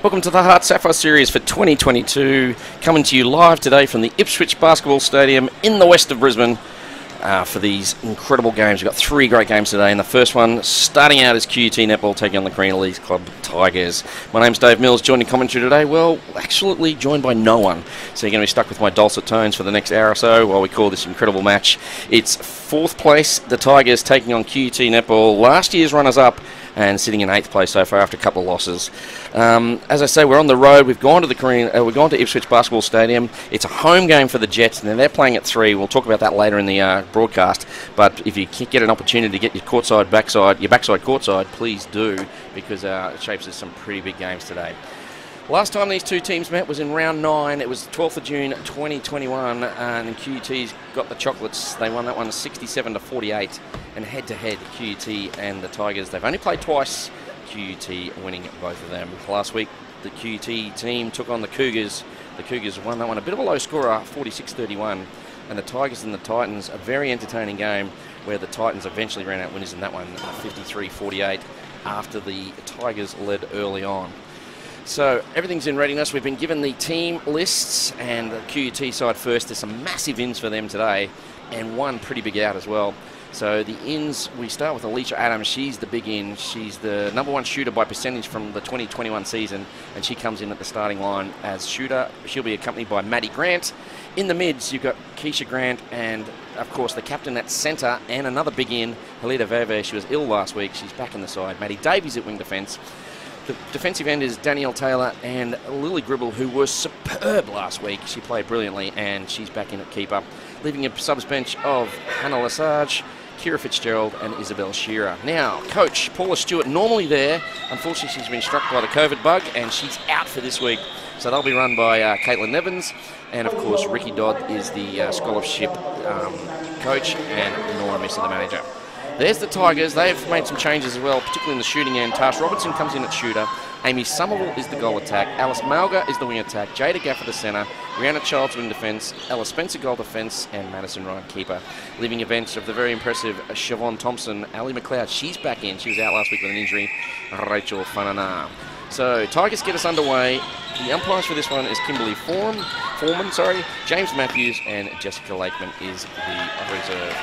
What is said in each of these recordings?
Welcome to the HART Sapphire series for 2022, coming to you live today from the Ipswich Basketball Stadium in the west of Brisbane for these incredible games. We've got three great games today, and the first one starting out is QUT Netball taking on the Carina Leagues Club Tigers. My name's Dave Mills, joining commentary today. Well, actually joined by no one, so you're going to be stuck with my dulcet tones for the next hour or so while we call this incredible match. It's fourth place, the Tigers taking on QUT Netball, last year's runners-up, and sitting in 8th place so far after a couple of losses. As I say, we're on the road. We've gone to we've gone to Ipswich Basketball Stadium. It's a home game for the Jets, and they're playing at 3. We'll talk about that later in the broadcast. But if you get an opportunity to get your backside courtside, please do, because it shapes us some pretty big games today. Last time these two teams met was in round 9. It was the 12th of June 2021, and QUT's got the chocolates. They won that one 67-48, and head-to-head, QUT and the Tigers. They've only played twice, QUT winning both of them. Last week, the QUT team took on the Cougars. The Cougars won that one, a bit of a low scorer, 46-31, and the Tigers and the Titans, a very entertaining game where the Titans eventually ran out winners in that one, 53-48, after the Tigers led early on. So everything's in readiness. We've been given the team lists, and the QUT side first. There's some massive ins for them today, and one pretty big out as well. So the ins, we start with Alicia Adams. She's the big in. She's the #1 shooter by percentage from the 2021 season, and she comes in at the starting line as shooter. She'll be accompanied by Maddie Grant. In the mids, you've got Keisha Grant and, of course, the captain at centre, and another big in, Helida Veve. She was ill last week. She's back in the side. Maddie Davies at wing defence. The defensive end is Danielle Taylor and Lily Gribble, who was superb last week. She played brilliantly, and she's back in at keeper. Leaving a subs bench of Hannah Lesage, Kira Fitzgerald, and Isabel Shearer. Now, coach Paula Stewart, normally there. Unfortunately, she's been struck by the COVID bug, and she's out for this week. So they'll be run by Caitlin Nevins. And, of course, Ricky Dodd is the scholarship coach, and Nora Messer, the manager. There's the Tigers. They've made some changes as well, particularly in the shooting end. Tash Robertson comes in at shooter. Amy Somerville is the goal attack. Alice Malga is the wing attack. Jada Gaffer the centre. Rihanna Childs wing defence. Ella Spencer goal defence. And Madison Ryan keeper. Leaving a bench of the very impressive Siobhan Thompson. Ali McLeod, she's back in. She was out last week with an injury. Rachel Fanana. So Tigers get us underway. The umpires for this one is Kimberly Foreman, James Matthews, and Jessica Lakeman is the reserve.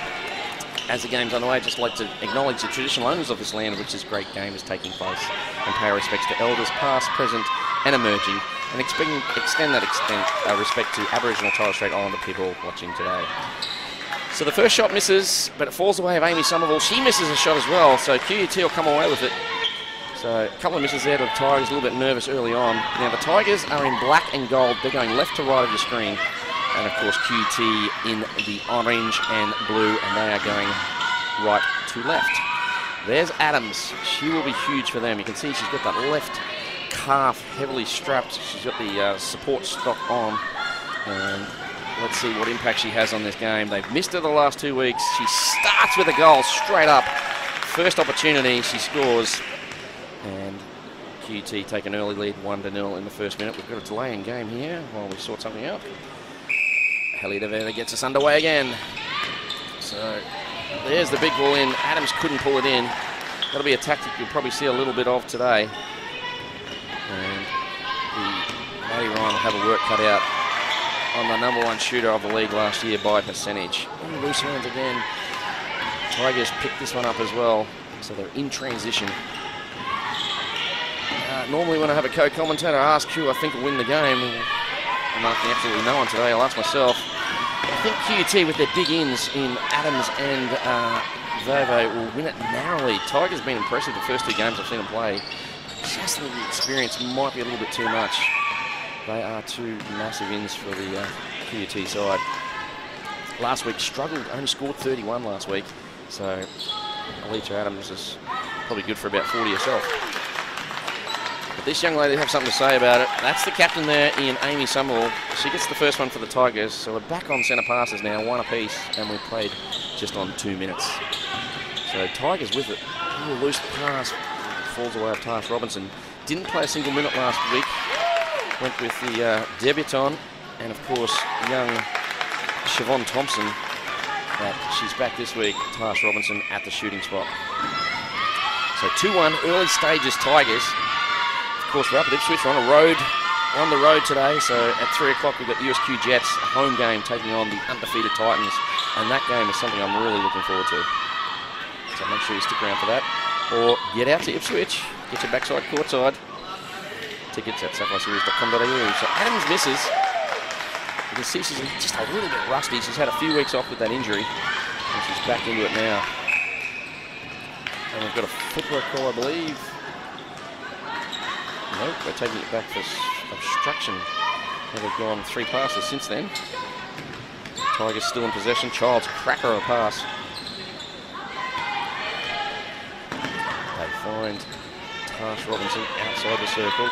As the game's underway, I'd just like to acknowledge the traditional owners of this land in which this great game is taking place, and pay our respects to elders past, present and emerging, and extend that respect to Aboriginal Torres Strait Islander people watching today. So the first shot misses, but it falls away of Amy Somerville. She misses a shot as well, so QUT will come away with it. So a couple of misses there to the Tigers, a little bit nervous early on. Now the Tigers are in black and gold. They're going left to right of your screen. And, of course, QUT in the orange and blue, and they are going right to left. There's Adams. She will be huge for them. You can see she's got that left calf heavily strapped. She's got the support stock on. And let's see what impact she has on this game. They've missed her the last 2 weeks. She starts with a goal straight up. First opportunity, she scores. And QUT take an early lead, 1-0 in the first minute. We've got a delay in game here while we sort something out. Helida Veve gets us underway again. So there's the big ball in. Adams couldn't pull it in. That'll be a tactic you'll probably see a little bit of today. And Maddie Ryan will have a work cut out on the #1 shooter of the league last year by percentage. And loose hands again. Tigers picked this one up as well. So they're in transition. Normally when I have a co-commentator, I ask who I think will win the game. I'm asking absolutely no one today. I'll ask myself. I think QUT with their big ins in Adams and Veve will win it narrowly. Tigers been impressive the first 2 games I've seen them play. Just the experience might be a little bit too much. They are 2 massive ins for the QUT side. Last week struggled, only scored 31 last week. So Alicia Adams is probably good for about 40 herself. But this young lady will have something to say about it. That's the captain there in Amy Somerville. She gets the first one for the Tigers. So we're back on centre passes now, 1 apiece, and we've played just on 2 minutes. So Tigers with it. Ooh, loose pass. Falls away of Tash Robinson. Didn't play a single minute last week. Went with the debutante, and of course, young Siobhan Thompson. She's back this week. Tash Robinson at the shooting spot. So 2-1, early stages Tigers. Of course, we're up at Ipswich. We're on a road. We're on the road today, so at 3 o'clock we've got USQ Jets, a home game, taking on the undefeated Titans. And that game is something I'm really looking forward to. So make sure you stick around for that. Or get out to Ipswich, get your backside courtside. Tickets at sapphireseries.com.au. So Adams misses. You can see she's just a little bit rusty. She's had a few weeks off with that injury, and she's back into it now. And we've got a footwork call, I believe. Nope, we're taking it back for obstruction. They've gone 3 passes since then. Tigers still in possession. Child's cracker of a pass. They find Tash Robinson outside the circle.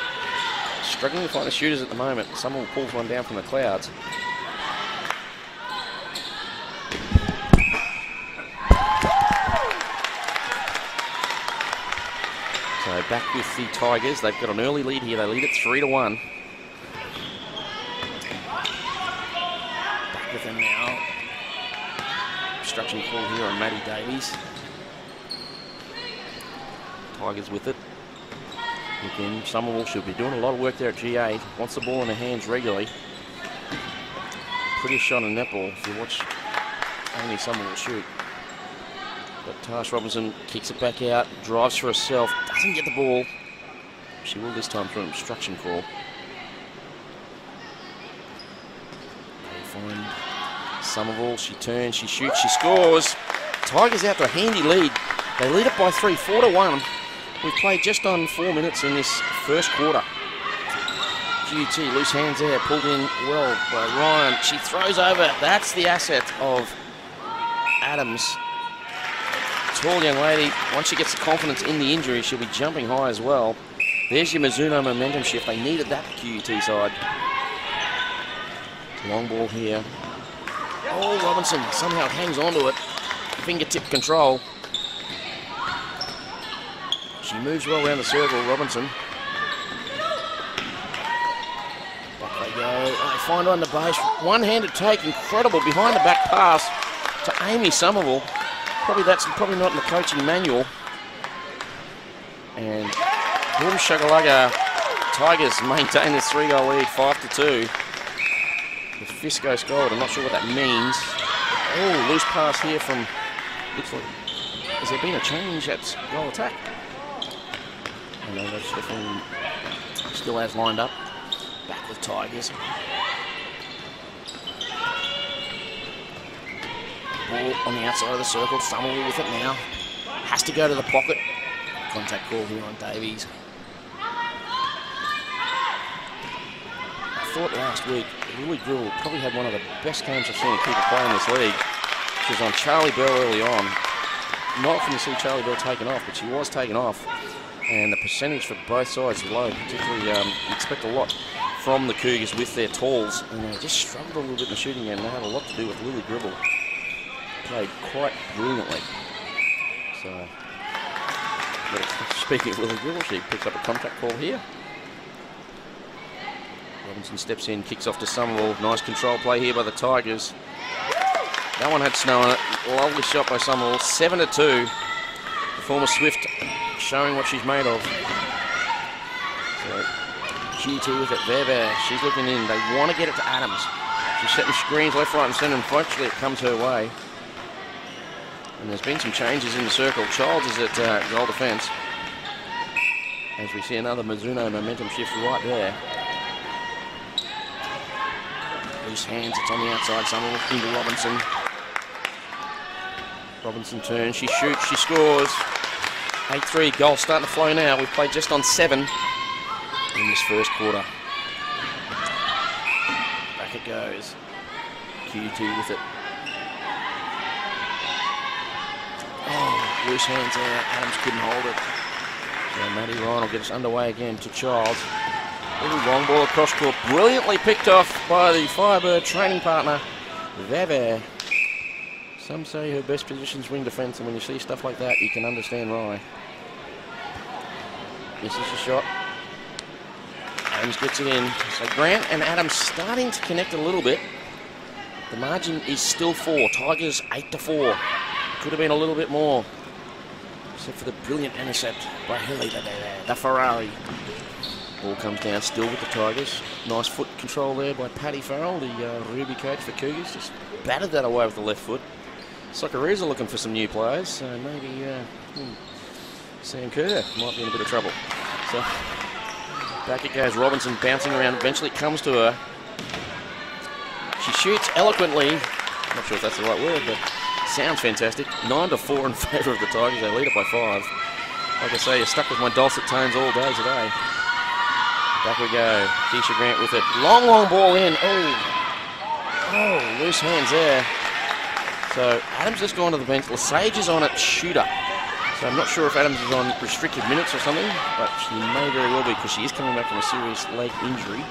Struggling to find the shooters at the moment. Someone pulls one down from the clouds. So back with the Tigers. They've got an early lead here. They lead at 3-1. Back with them now. Obstruction call here on Maddie Davies. Tigers with it. Again, Somerville should be doing a lot of work there at G8. Wants the ball in her hands regularly. Pretty shot on netball if you watch Amy Somerville shoot. But Tash Robinson kicks it back out, drives for herself, doesn't get the ball. She will this time through an obstruction call. They find Somerville, she turns, she shoots, she scores. Tigers out to a handy lead. They lead it by 3, 4-1. We've played just on 4 minutes in this first quarter. QUT, loose hands there, pulled in well by Ryan. She throws over. That's the asset of Adams. Tall young lady. Once she gets the confidence in the injury, she'll be jumping high as well. There's your Mizuno momentum shift. They needed that QUT side. Long ball here. Oh, Robinson somehow hangs onto it. Fingertip control. She moves well around the circle, Robinson. Back they go. They find her on the base. One-handed take, incredible behind the back pass to Amy Somerville. That's probably not in the coaching manual. And boom shakalaka. Tigers maintain this 3-goal lead, 5-2. The Fisco scored. I'm not sure what that means. Oh, loose pass here from. Looks like. Has there been a change at goal attack? I know that's definitely still as lined up. Back with Tigers. Ball on the outside of the circle. Somerville with it now. Has to go to the pocket. Contact call here on Davies. I thought last week Lily Grill probably had one of the best games I've seen a keeper play in this league. She was on Charlie Bell early on. Not often you see Charlie Bell taken off, but she was taken off. And the percentage for both sides is low, particularly you expect a lot from the Cougars with their talls. And they just struggled a little bit in the shooting end. They had a lot to do with Lily Gribble. Played quite brilliantly. So, speaking of Lily Gribble, she picks up a contact call here. Robinson steps in, kicks off to Somerville. Nice control play here by the Tigers. That one had snow on it. Lovely shot by Somerville. 7-2. The former Swift showing what she's made of. So, GT with it. There. She's looking in. They want to get it to Adams. She's setting screens left, right and centre, and fortunately it comes her way. And there's been some changes in the circle. Childs is at goal defence. As we see another Mizuno momentum shift right there. Loose hands, it's on the outside. Somerville into Robinson. Robinson turns, she shoots, she scores. 8-3, goal starting to flow now. We've played just on 7 in this first quarter. Back it goes. QUT with it. Oh, loose hands there. Adams couldn't hold it. So Maddie Ryan will get us underway again to Childs. Little long ball across court. Brilliantly picked off by the Firebird training partner, Veve. Some say her best position's wing defence, and when you see stuff like that, you can understand why. This is a shot. Adams gets it in. So Grant and Adams starting to connect a little bit. The margin is still 4. Tigers 8-4. Could have been a little bit more, except for the brilliant intercept by Hilly, the Ferrari. Ball comes down still with the Tigers. Nice foot control there by Paddy Farrell, the Ruby coach for Cougars. Just battered that away with the left foot. Socceroos are looking for some new players, so maybe Sam Kerr might be in a bit of trouble. So back it goes. Robinson bouncing around. Eventually it comes to her. She shoots eloquently. Not sure if that's the right word, but sounds fantastic. 9-4 in favour of the Tigers. They lead it by 5. Like I say, you're stuck with my dulcet tones all day today. Back we go. Keisha Grant with it. Long ball in. Oh, loose hands there. So Adams just gone to the bench. Lesage is on at shooter. So I'm not sure if Adams is on restricted minutes or something, but she may very well be because she is coming back from a serious leg injury.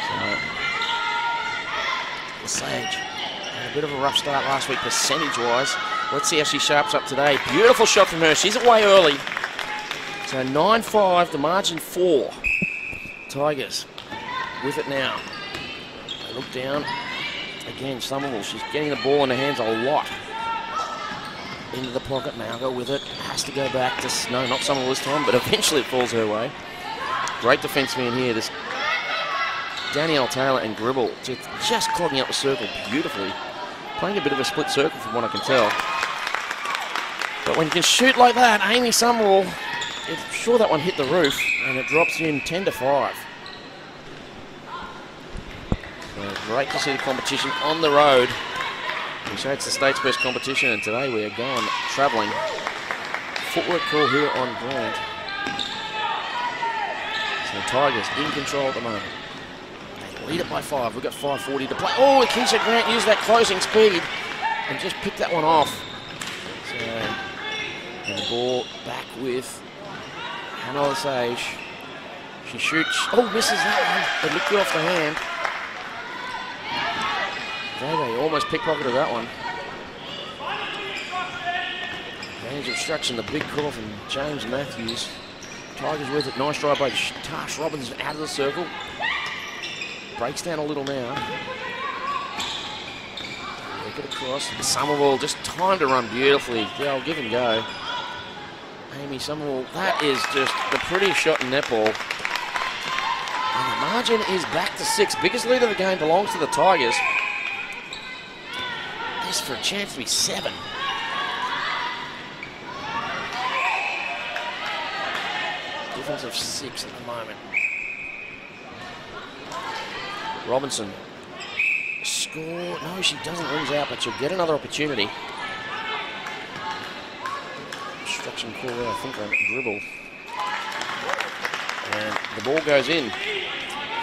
So Lesage had a bit of a rough start last week percentage-wise. Let's see how she sharps up today. Beautiful shot from her. She's away early. So 9-5, the margin 4. Tigers with it now. They look down. Again, Somerville, she's getting the ball in her hands a lot. Into the pocket, Malgo with it. Has to go back to, no, not Somerville this time, but eventually it falls her way. Great defence man here. This Danielle Taylor and Gribble just clogging up the circle beautifully. Playing a bit of a split circle from what I can tell. But when you can shoot like that, Amy Somerville, I'm sure that one hit the roof, and it drops in 10-5. So great to see the competition on the road. We say it's the state's best competition, and today we are going travelling. Footwork call here on Grant. So the Tigers in control at the moment. They lead it by 5. We've got 5:40 to play. Oh, Keisha Grant used that closing speed and just picked that one off. So, and the ball back with Hannah Lesage. She shoots. Oh, misses that one. It looked good off the hand. They almost pickpocketed that one. Advantage obstruction, the big call from James Matthews. Tigers with it. Nice drive by Tash Robinson out of the circle. Breaks down a little now. Look it across. Somerville just timed to run beautifully. Yeah, I'll give him go. Amy Somerville, that is just the prettiest shot in netball. And the margin is back to 6. Biggest lead of the game belongs to the Tigers. This for a chance to be 7. Difference of 6 at the moment. Robinson. Score. No, she doesn't. Rings out, but she'll get another opportunity. Obstruction call there, I think, on dribble. And the ball goes in.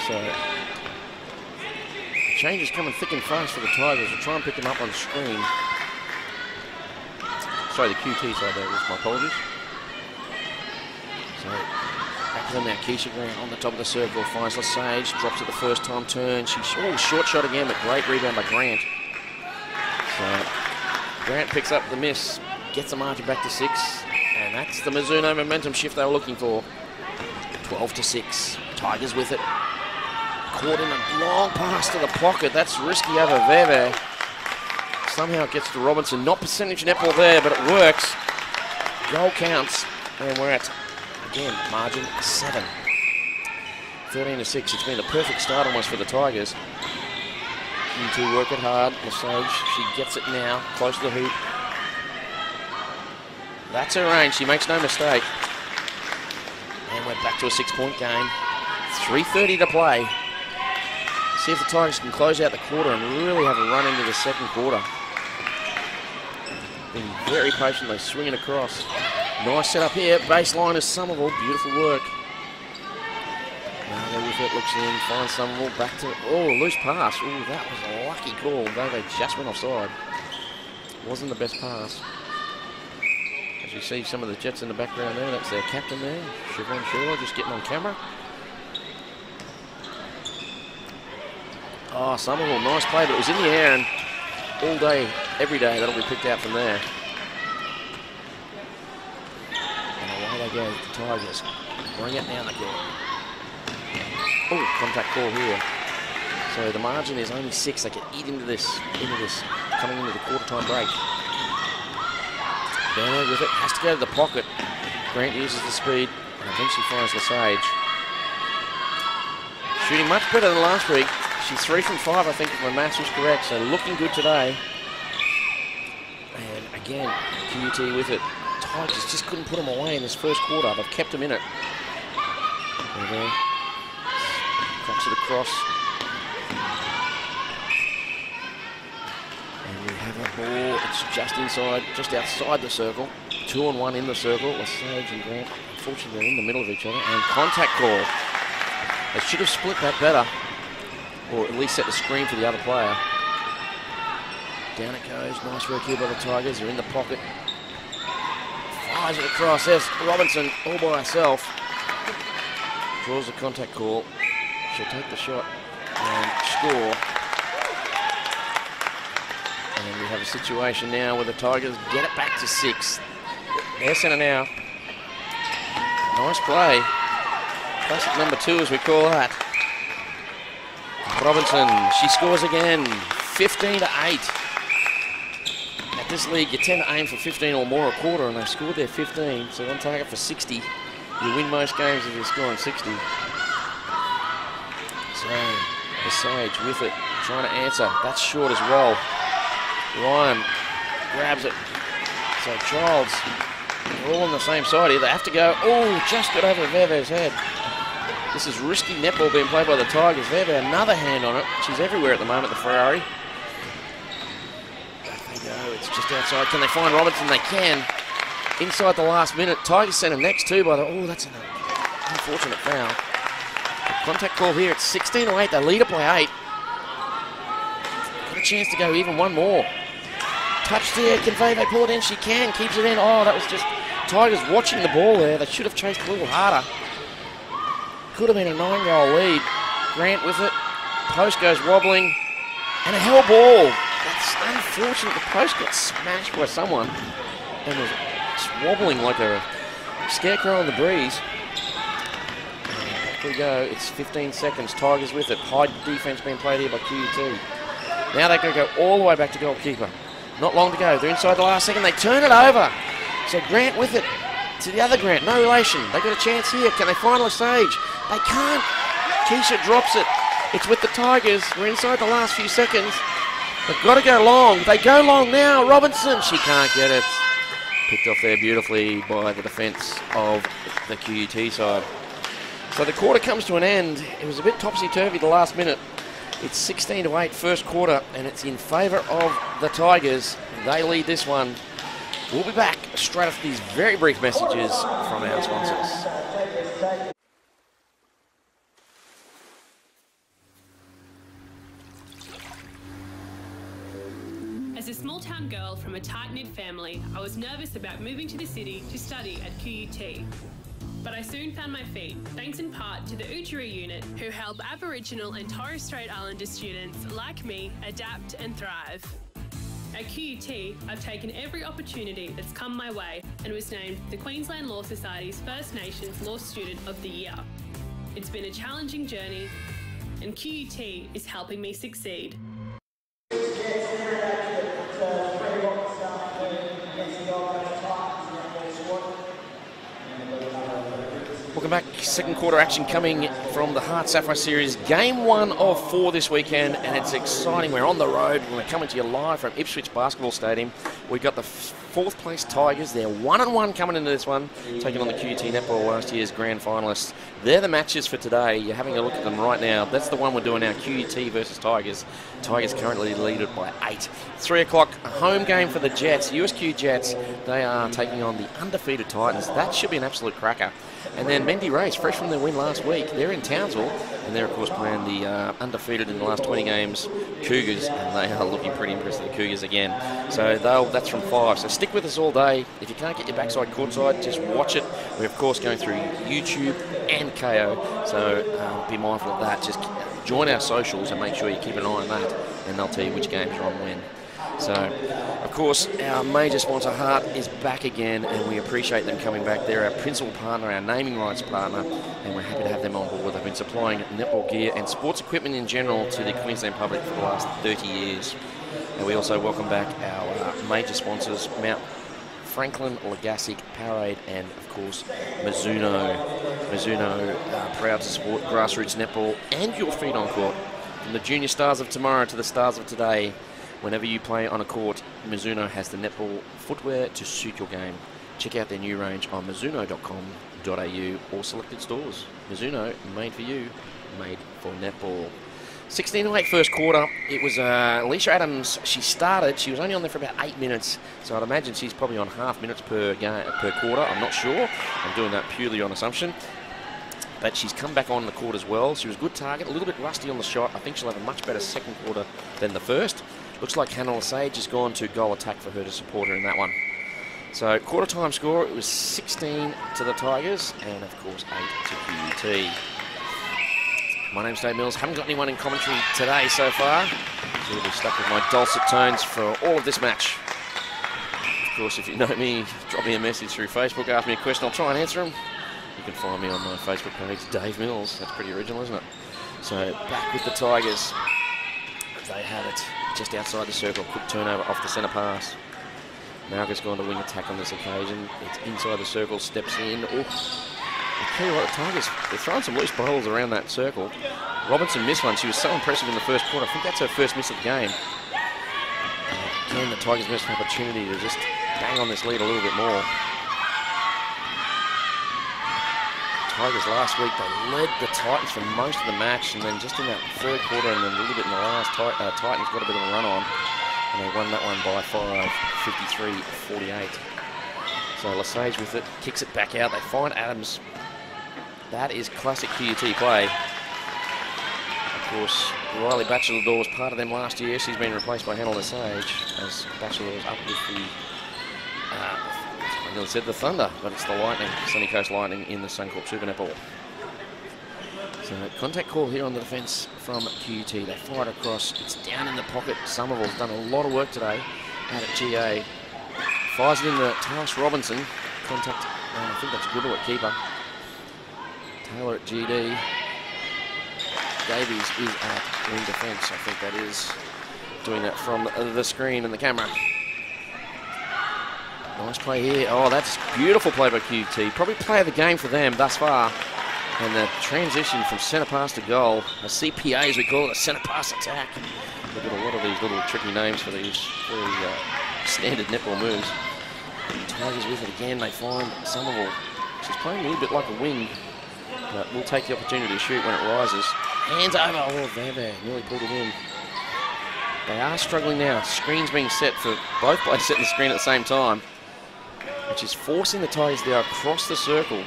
So the change is coming thick and fast for the Tigers. We'll try and pick them up on the screen. Sorry, the QT side there. My apologies. So back to them now. Keisha Grant on the top of the circle. Finds Lesage. Drops it the first time turn. She's short shot again, but great rebound by Grant. So Grant picks up the miss. Gets the margin back to 6. And that's the Mizuno momentum shift they were looking for. 12-6. Tigers with it. Caught in a long pass to the pocket. That's risky over Veve. Somehow it gets to Robinson. Not percentage netball there, but it works. Goal counts. And we're at, again, margin 7. 13-6. It's been a perfect start almost for the Tigers. Q2 work it hard. Lesage, she gets it now. Close to the hoop. That's her range. She makes no mistake. And we're back to a 6-point game. 3:30 to play. See if the Tigers can close out the quarter and really have a run into the second quarter. Being very patient, they swing it across. Nice setup here. Baseline is Somerville. Beautiful work. Now with it, looks in, finds Somerville. Back to, loose pass. Oh, that was a lucky call. They just went offside. Wasn't the best pass. As you see some of the Jets in the background there, that's their captain there, Siobhan Sherlow, just getting on camera. Oh, Somerville, nice play, but it was in the air, and all day, every day, that'll be picked out from there. And away they go, the Tigers. Bring it down the court. Oh, contact call here. So the margin is only 6. They can eat into this, coming into the quarter-time break. Banner with it, has to go to the pocket. Grant uses the speed and eventually finds Lesage. Shooting much better than last week. She's 3 from 5, I think, if my maths was correct, so looking good today. And again, QUT with it. Tigers just couldn't put them away in this first quarter. They've kept them in it. There. Cracks it across. And we have a ball. It's just inside, just outside the circle. 2-on-1 in the circle. Lesage and Grant, unfortunately, they're in the middle of each other. And contact call. They should have split that better, or at least set the screen for the other player. Down it goes. Nice work here by the Tigers. They're in the pocket. Fires it across. There's Robinson all by herself. Draws the contact call. She'll take the shot and score. And we have a situation now where the Tigers get it back to 6. Their centre now. Nice play. Classic number 2, as we call that. Robinson, she scores again. 15-8. At this league, you tend to aim for 15 or more a quarter, and they've scored their 15. So on target for 60. You win most games if you're scoring 60. So, Lesage with it, trying to answer. That's short as well. Ryan grabs it. So Childs, they're all on the same side here. They have to go. Oh, just got over Veve's head. This is risky netball being played by the Tigers. Veve, another hand on it. She's everywhere at the moment, the Ferrari. Back they go. It's just outside. Can they find Robinson? They can. Inside the last minute. Tigers sent him next too by the... Oh, that's an unfortunate foul. The contact call here. It's 16-8. They lead it by 8. Got a chance to go even one more. Touch there. Can Veve pull it in? She can. Keeps it in. Oh, that was just... Tigers watching the ball there. They should have chased a little harder. Could have been a 9-goal lead. Grant with it. Post goes wobbling. And a hell ball. That's unfortunate. The post got smashed by someone and was wobbling like a scarecrow in the breeze. And back we go. It's 15 seconds. Tigers with it. High defense being played here by QUT. Now they're going to go all the way back to goalkeeper. Not long to go. They're inside the last second. They turn it over. So Grant with it to the other Grant. No relation. They got a chance here. Can they find Lesage? They can't. Keisha drops it. It's with the Tigers. We're inside the last few seconds. They've got to go long. They go long now. Robinson. She can't get it. Picked off there beautifully by the defence of the QUT side. So the quarter comes to an end. It was a bit topsy-turvy the last minute. It's 16-8 first quarter, and it's in favour of the Tigers. They lead this one. We'll be back straight after these very brief messages from our sponsors. As a small-town girl from a tight-knit family, I was nervous about moving to the city to study at QUT. But I soon found my feet, thanks in part to the Uchery unit, who help Aboriginal and Torres Strait Islander students like me adapt and thrive. At QUT, I've taken every opportunity that's come my way and was named the Queensland Law Society's First Nations Law Student of the Year. It's been a challenging journey, and QUT is helping me succeed. Welcome back. Second quarter action coming from the HART Sapphire Series. Game 1 of 4 this weekend, and it's exciting. We're on the road. We're coming to you live from Ipswich Basketball Stadium. We've got the 4th place Tigers. They're 1-1 coming into this one, taking on the QUT Netball, last year's grand finalists. They're the matches for today. You're having a look at them right now. That's the one we're doing now, QUT versus Tigers. Tigers currently lead it by 8. 3 o'clock, a home game for the Jets, USQ Jets. They are taking on the undefeated Titans. That should be an absolute cracker. And then Mendy Race, fresh from their win last week, they're in Townsville, and they're, of course, playing the undefeated in the last 20 games Cougars, and they are looking pretty impressive, the Cougars again. So that's from 5. So stick with us all day. If you can't get your backside courtside, just watch it. We're, of course, going through YouTube and KO, so be mindful of that. Just join our socials and make sure you keep an eye on that, and they'll tell you which games are on when. So, of course, our major sponsor, HART, is back again, and we appreciate them coming back. They're our principal partner, our naming rights partner, and we're happy to have them on board. They've been supplying netball gear and sports equipment in general to the Queensland public for the last 30 years. And we also welcome back our major sponsors, Mount Franklin, Legassic, Powerade, and of course Mizuno. Mizuno, proud to support grassroots netball and your feet on court. From the junior stars of tomorrow to the stars of today, whenever you play on a court, Mizuno has the netball footwear to suit your game. Check out their new range on mizuno.com.au or selected stores. Mizuno, made for you, made for netball. 16-8 first quarter. It was Alicia Adams. She started. She was only on there for about 8 minutes, so I'd imagine she's probably on half minutes per game per quarter. I'm not sure. I'm doing that purely on assumption. But she's come back on the court as well. She was a good target, a little bit rusty on the shot. I think she'll have a much better second quarter than the first. Looks like Hannah Lesage has gone to goal attack for her to support her in that one. So quarter time score, it was 16 to the Tigers and of course 8 to QUT. My name's Dave Mills. Haven't got anyone in commentary today so far, so we'll be stuck with my dulcet tones for all of this match. Of course, if you know me, drop me a message through Facebook, ask me a question, I'll try and answer them. You can find me on my Facebook page, Dave Mills. That's pretty original, isn't it? So back with the Tigers. They have it just outside the circle. Quick turnover off the centre pass. Malga's gone to wing attack on this occasion. It's inside the circle, steps in. Oh, I tell you what, the Tigers, they're throwing some loose balls around that circle. Robinson missed one. She was so impressive in the first quarter. I think that's her first miss of the game. Again, the Tigers missed an opportunity to just bang on this lead a little bit more. Tigers last week, they led the Titans for most of the match, and then just in that third quarter and then a little bit in the last, Titans got a bit of a run on. And they won that one by 5, 53-48. So Lesage with it, kicks it back out. They find Adams. That is classic QUT play. Of course, Riley Batchelor was part of them last year. She's been replaced by Hannah Lesage as Batchelor was up with the, I nearly said the Thunder, but it's the Lightning, Sunny Coast Lightning in the Suncorp Super Netball. So contact call here on the defence from QUT. They fire it across. It's down in the pocket. Somerville's done a lot of work today out at GA. Fires it in the Tash Robinson. Contact, I think that's Gribble at keeper. Taylor at GD. Davies is at wing defence. I think that is doing that from the screen and the camera. Nice play here. Oh, that's beautiful play by QUT. Probably play of the game for them thus far. And the transition from centre pass to goal, a CPA as we call it, a centre pass attack. We've got a lot of these little tricky names for these very standard netball moves. Tigers with it again, they find Somerville. She's playing a little bit like a wing, but we'll take the opportunity to shoot when it rises. Hands over, oh, there, nearly pulled it in. They are struggling now. Screen's being set for both players setting the screen at the same time, which is forcing the Tigers there across the circle.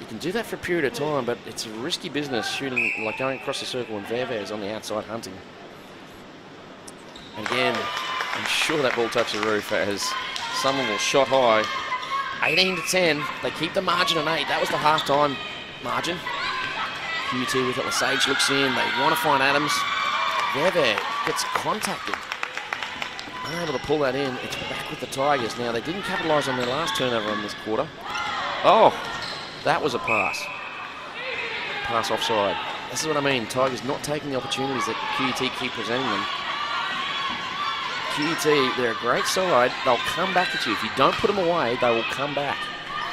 You can do that for a period of time, but it's a risky business shooting, like going across the circle when Verve is on the outside hunting. And again, I'm sure that ball touched the roof as Somerville shot high. 18-10. They keep the margin on 8. That was the half-time margin. QUT with it. Lesage looks in. They want to find Adams. Verve gets contacted. Unable to pull that in. It's back with the Tigers. Now, they didn't capitalise on their last turnover on this quarter. Oh! That was a pass. Pass offside. This is what I mean. Tigers not taking the opportunities that QUT keep presenting them. QUT, they're a great side. They'll come back at you. If you don't put them away, they will come back.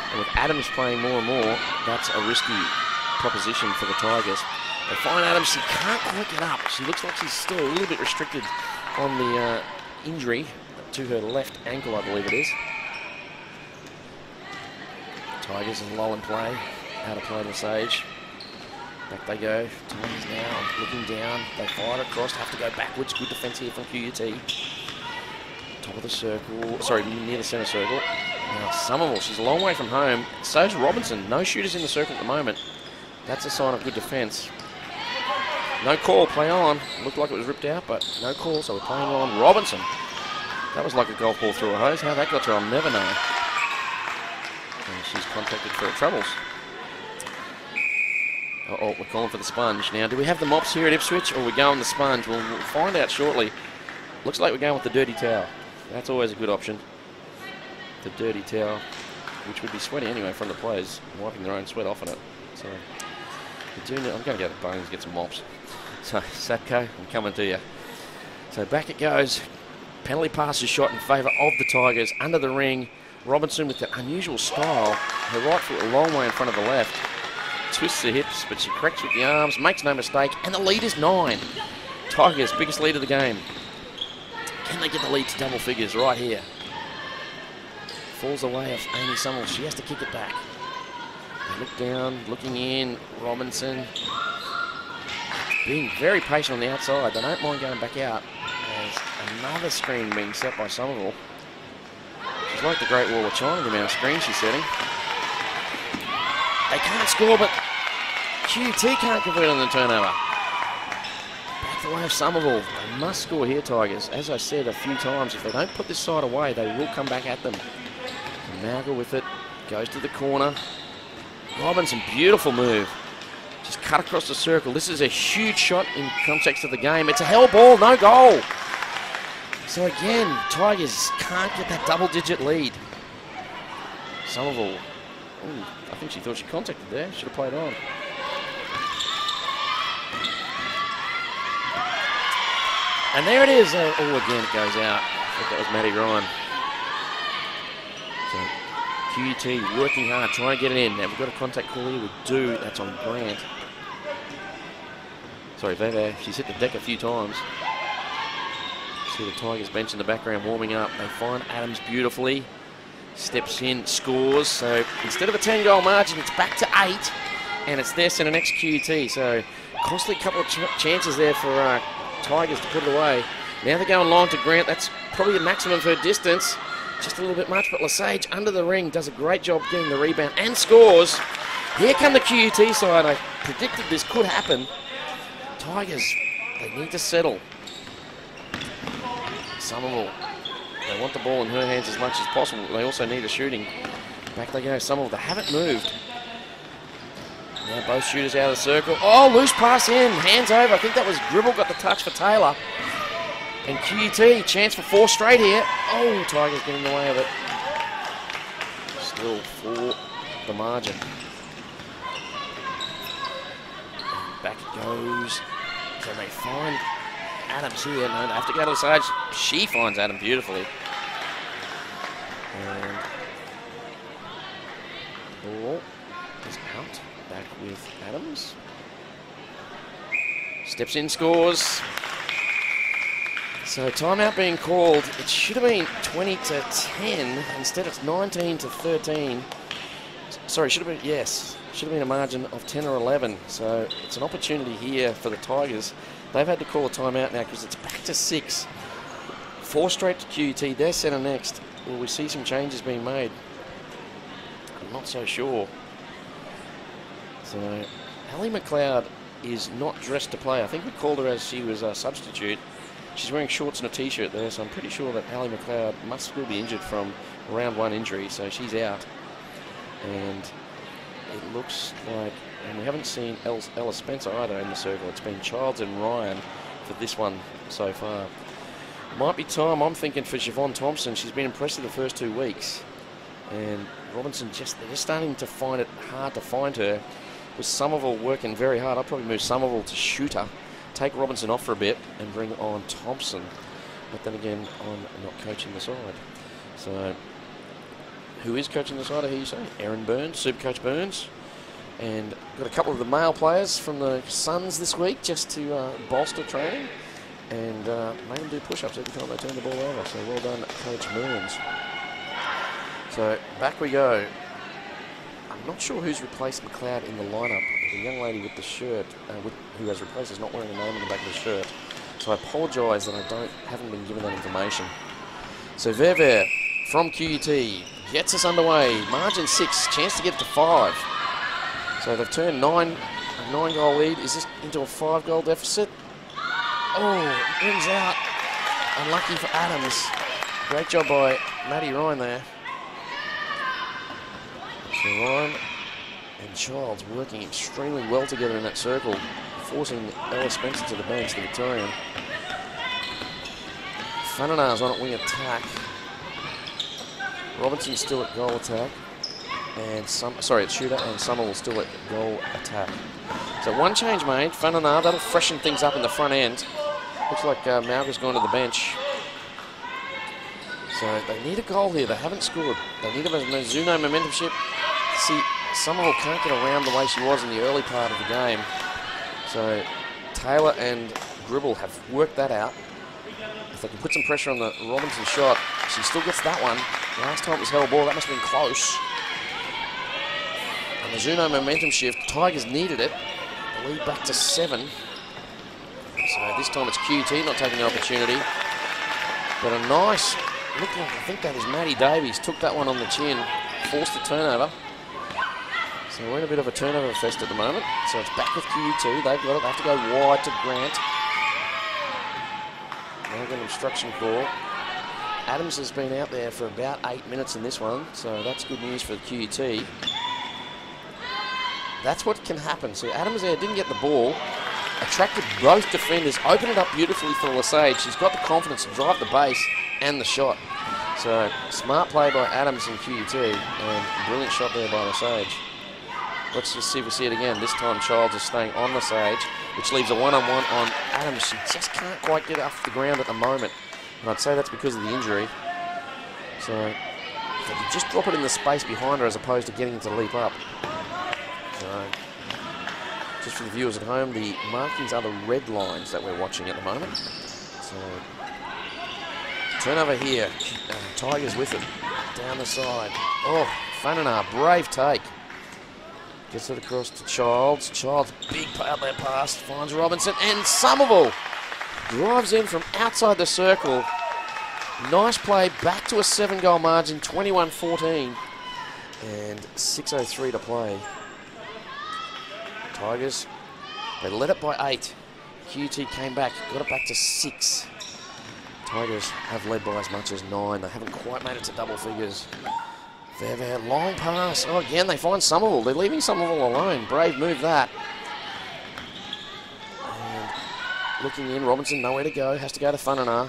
And with Adams playing more and more, that's a risky proposition for the Tigers. They find Adams. She can't quite get up. She looks like she's still a little bit restricted on the injury to her left ankle, I believe it is. Tigers in low and play. How to play Lesage. Back they go. Tigers now looking down. They fire across. Have to go backwards. Good defence here from QUT. Top of the circle. Sorry, near the centre circle. Now Somerville. She's a long way from home. So's Robinson. No shooters in the circle at the moment. That's a sign of good defence. No call. Play on. Looked like it was ripped out, but no call. So we're playing on Robinson. That was like a golf ball through a hose. How that got to her, I'll never know. And she's contacted for her troubles. Uh-oh, we're calling for the sponge. Now, do we have the mops here at Ipswich, or are we going the sponge? We'll find out shortly. Looks like we're going with the dirty towel. That's always a good option. The dirty towel, which would be sweaty anyway from the players, wiping their own sweat off on it. So, I'm going to go to Bones and get some mops. So, Sapco, I'm coming to you. So, back it goes. Penalty pass is shot in favour of the Tigers. Under the ring. Robinson with the unusual style. Her right foot a long way in front of the left. Twists the hips, but she corrects with the arms, makes no mistake, and the lead is 9. Tigers, biggest lead of the game. Can they get the lead to double figures right here? Falls away of Amy Summel. She has to kick it back. They look down, looking in. Robinson being very patient on the outside. They don't mind going back out. There's another screen being set by Somerville. She's like the Great Wall of China, the amount of screens she's setting. They can't score, but QUT can't convert on the turnover. Back the way of Somerville. They must score here, Tigers. As I said a few times, if they don't put this side away, they will come back at them. Malga with it. Goes to the corner. Robinson, beautiful move. Just cut across the circle. This is a huge shot in context of the game. It's a hell ball, no goal. So again, Tigers can't get that double-digit lead. Somerville. Ooh, I think she thought she contacted there. Should have played on. And there it is. Oh, again, it goes out. I think that was Maddie Ryan. So QUT working hard, trying to get it in. Now we've got a contact call here with Do. That's on Grant. Sorry, Veve. She's hit the deck a few times. See the Tigers bench in the background warming up. They find Adams beautifully. Steps in, scores. So instead of a 10-goal margin, it's back to 8. And it's their centre next QUT. So costly couple of chances there for Tigers to put it away. Now they're going long to Grant. That's probably the maximum for distance. Just a little bit much, but Lesage under the ring does a great job getting the rebound and scores. Here come the QUT side. I predicted this could happen. Tigers, they need to settle. Somerville, they want the ball in her hands as much as possible. They also need a shooting. Back they go, Somerville. They haven't moved. Now both shooters out of the circle. Oh, loose pass in, hands over. I think that was Gribble got the touch for Taylor. And QUT, chance for 4 straight here. Oh, Tigers getting in the way of it. Still for the margin. And back it goes. Can they find Adams here? No, they have to go to the side. She finds Adam beautifully. And ball is out. Back with Adams. Steps in, scores. So timeout being called. It should have been 20 to 10. Instead it's 19 to 13. Sorry, should have been, yes. Should have been a margin of 10 or 11. So it's an opportunity here for the Tigers. They've had to call a timeout now because it's back to 6. 4 straight to QUT. They're centre next. Will we see some changes being made? I'm not so sure. So Ali McLeod is not dressed to play. I think we called her as she was a substitute. She's wearing shorts and a t-shirt there, so I'm pretty sure that Ali McLeod must still be injured from round 1 injury, so she's out. And it looks like, and we haven't seen Ella Spencer either in the circle. It's been Childs and Ryan for this one so far. Might be time, I'm thinking, for Siobhan Thompson. She's been impressive the first 2 weeks. And Robinson, they're just starting to find it hard to find her. With Somerville working very hard, I'd probably move Somerville to shooter. Take Robinson off for a bit and bring on Thompson. But then again, I'm not coaching the side. So, who is coaching the side, I hear you say? Aaron Burns, Supercoach Burns. And got a couple of the male players from the Suns this week just to bolster training. And made them do push-ups every time they turn the ball over. So well done, Coach Burns. So back we go. I'm not sure who's replaced McLeod in the lineup. The young lady with the shirt, who has replaced, is not wearing a name on the back of the shirt. So I apologise that I haven't been given that information. So Verver from QUT gets us underway. Margin 6, chance to get to 5. So they've turned a 9-goal lead. Is this into a 5-goal deficit? Oh, it brings out. Unlucky for Adams. Great job by Maddie Ryan there. So Ryan and Childs working extremely well together in that circle, forcing Ella Spencer to the bench, the Victorian. Fananar's on at wing attack. Robinson's still at goal attack. And it's shooter, and Somerville still at goal attack. So one change made. Fananar, that'll freshen things up in the front end. Looks like Malga's gone to the bench. So they need a goal here. They haven't scored. They need a Mizuno momentum shift. See, Somerville can't get around the way she was in the early part of the game. So Taylor and Gribble have worked that out. If they can put some pressure on the Robinson shot, she still gets that one. Last time it was held ball, that must have been close. And Mizuno momentum shift. Tigers needed it. The lead back to 7. So this time it's QUT not taking the opportunity. But a nice, looked like, I think that is Maddie Davies, took that one on the chin, forced the turnover. So we're in a bit of a turnover fest at the moment. So it's back with QUT. They've got it. They have to go wide to Grant. Now we've got an obstruction call. Adams has been out there for about 8 minutes in this one, so that's good news for QUT. That's what can happen. So Adams there didn't get the ball, attracted both defenders, opened it up beautifully for Lesage. She's got the confidence to drive the base and the shot. So smart play by Adams and QUT, and brilliant shot there by Lesage. Let's just see if we see it again. This time Childs is staying on Lesage, which leaves a one-on-one on Adams. She just can't quite get off the ground at the moment. And I'd say that's because of the injury. So if they could just drop it in the space behind her as opposed to getting it to leap up. So just for the viewers at home, the markings are the red lines that we're watching at the moment. So turnover here. Tigers with it. Down the side. Oh, Fananar, brave take. Gets it across to Childs. Childs, big outlet pass, finds Robinson, and Somerville drives in from outside the circle. Nice play, back to a 7-goal margin, 21-14, and 6:03 to play. Tigers, they led it by 8. QUT came back, got it back to 6. Tigers have led by as much as 9. They haven't quite made it to double figures. There, long pass. Oh, again, they find Somerville. They're leaving Somerville alone. Brave move, that. And looking in, Robinson, nowhere to go. Has to go to Fananar.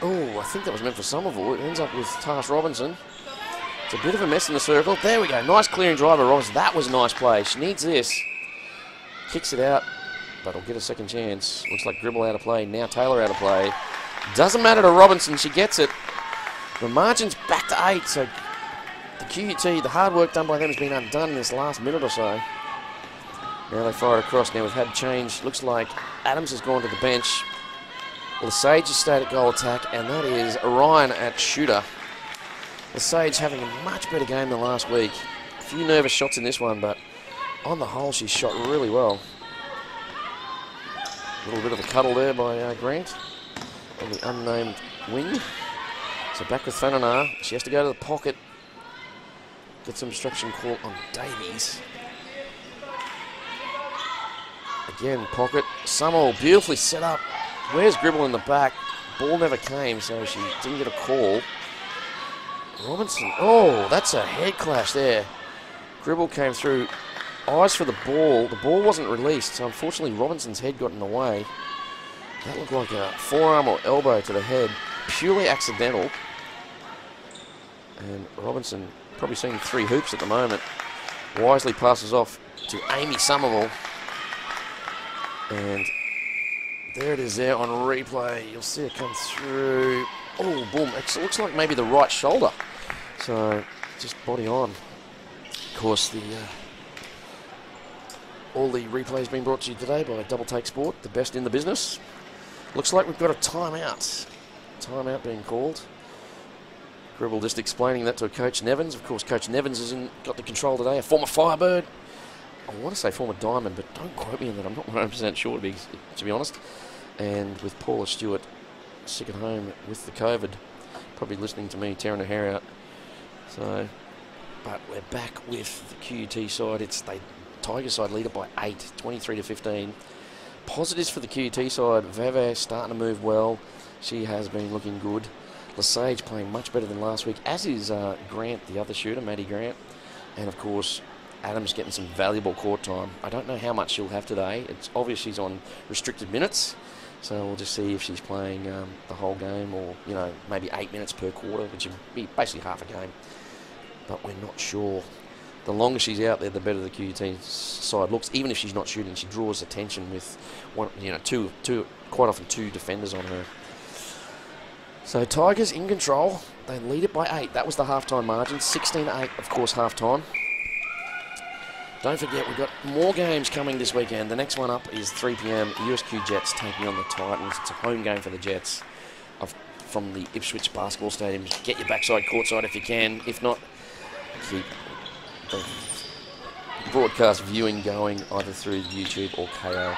Oh, I think that was meant for Somerville. It ends up with Tash Robinson. It's a bit of a mess in the circle. There we go. Nice clearing drive by Robinson. That was a nice play. She needs this. Kicks it out, but will get a second chance. Looks like Gribble out of play. Now Taylor out of play. Doesn't matter to Robinson. She gets it. The margin's back to 8, so the QUT, the hard work done by them has been undone in this last minute or so. Now they fire it across. Now we've had change. Looks like Adams has gone to the bench. Lesage has stayed at goal attack, and that is Ryan at shooter. Lesage having a much better game than last week. A few nervous shots in this one, but on the whole, she's shot really well. A little bit of a cuddle there by Grant on the unnamed wing. So back with Fananar. She has to go to the pocket. Get some obstruction call on Davies. Again, pocket. Summerall beautifully set up. Where's Gribble in the back? Ball never came, so she didn't get a call. Robinson. Oh, that's a head clash there. Gribble came through. Eyes for the ball. The ball wasn't released, so unfortunately Robinson's head got in the way. That looked like a forearm or elbow to the head. Purely accidental. And Robinson probably seeing 3 hoops at the moment. Wisely passes off to Amy Somerville. And there it is there on replay. You'll see it come through. Oh, boom. It looks like maybe the right shoulder. So just body on. Of course, all the replays being brought to you today by Double Take Sport, the best in the business. Looks like we've got a timeout. Timeout being called. Gribble just explaining that to Coach Nevins. Of course, Coach Nevins has got the control today. A former Firebird. I want to say former Diamond, but don't quote me on that. I'm not 100% sure, to be honest. And with Paula Stewart sick at home with the COVID, probably listening to me tearing her hair out. So, but we're back with the QUT side. It's the Tiger side lead it by 8, 23-15. Positives for the QUT side. Veve starting to move well. She has been looking good. Lesage playing much better than last week, as is Grant, the other shooter, Maddie Grant. And of course, Adams getting some valuable court time. I don't know how much she'll have today. It's obvious she's on restricted minutes. So we'll just see if she's playing the whole game, or, you know, maybe 8 minutes per quarter, which would be basically half a game. But we're not sure. The longer she's out there, the better the QUT side looks. Even if she's not shooting, she draws attention with quite often two defenders on her. So Tigers in control. They lead it by 8. That was the halftime margin. 16-8, of course, halftime. Don't forget, we've got more games coming this weekend. The next one up is 3 p.m. USQ Jets taking on the Titans. It's a home game for the Jets from the Ipswich Basketball Stadium. Get your backside courtside if you can. If not, keep the broadcast viewing going either through YouTube or KO.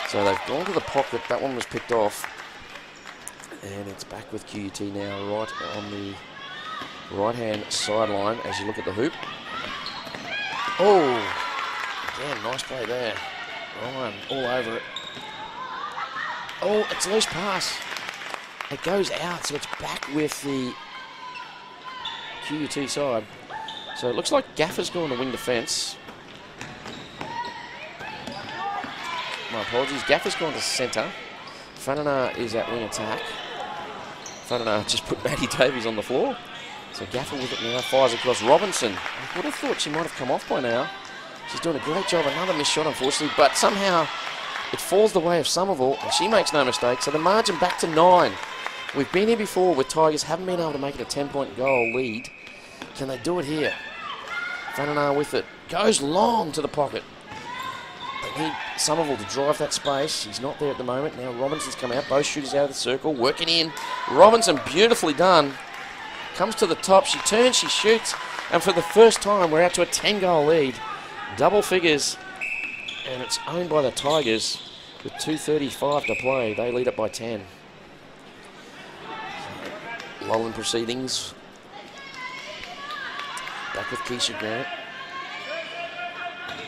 So they've gone to the pocket. That one was picked off. And it's back with QUT now, right on the right-hand sideline as you look at the hoop. Oh, again, nice play there. Ryan all over it. Oh, it's a loose pass. It goes out, so it's back with the QUT side. So it looks like Gaffer's going to wing defence. My apologies. Gaffer's gone to centre. Fanana is at wing attack. Fanana just put Maddie Davies on the floor. So Gaffer with it now, fires across Robinson. I would have thought she might have come off by now. She's doing a great job. Another missed shot, unfortunately, but somehow it falls the way of Somerville, and she makes no mistake. So the margin back to 9. We've been here before with Tigers, haven't been able to make it a 10-point goal lead. Can they do it here? Fanana with it. Goes long to the pocket. They need Somerville to drive that space. He's not there at the moment. Now Robinson's come out. Both shooters out of the circle. Working in. Robinson, beautifully done. Comes to the top. She turns, she shoots. And for the first time, we're out to a 10-goal lead. Double figures. And it's owned by the Tigers with 2:35 to play. They lead it by 10. Lull in proceedings. Back with Keisha Grant.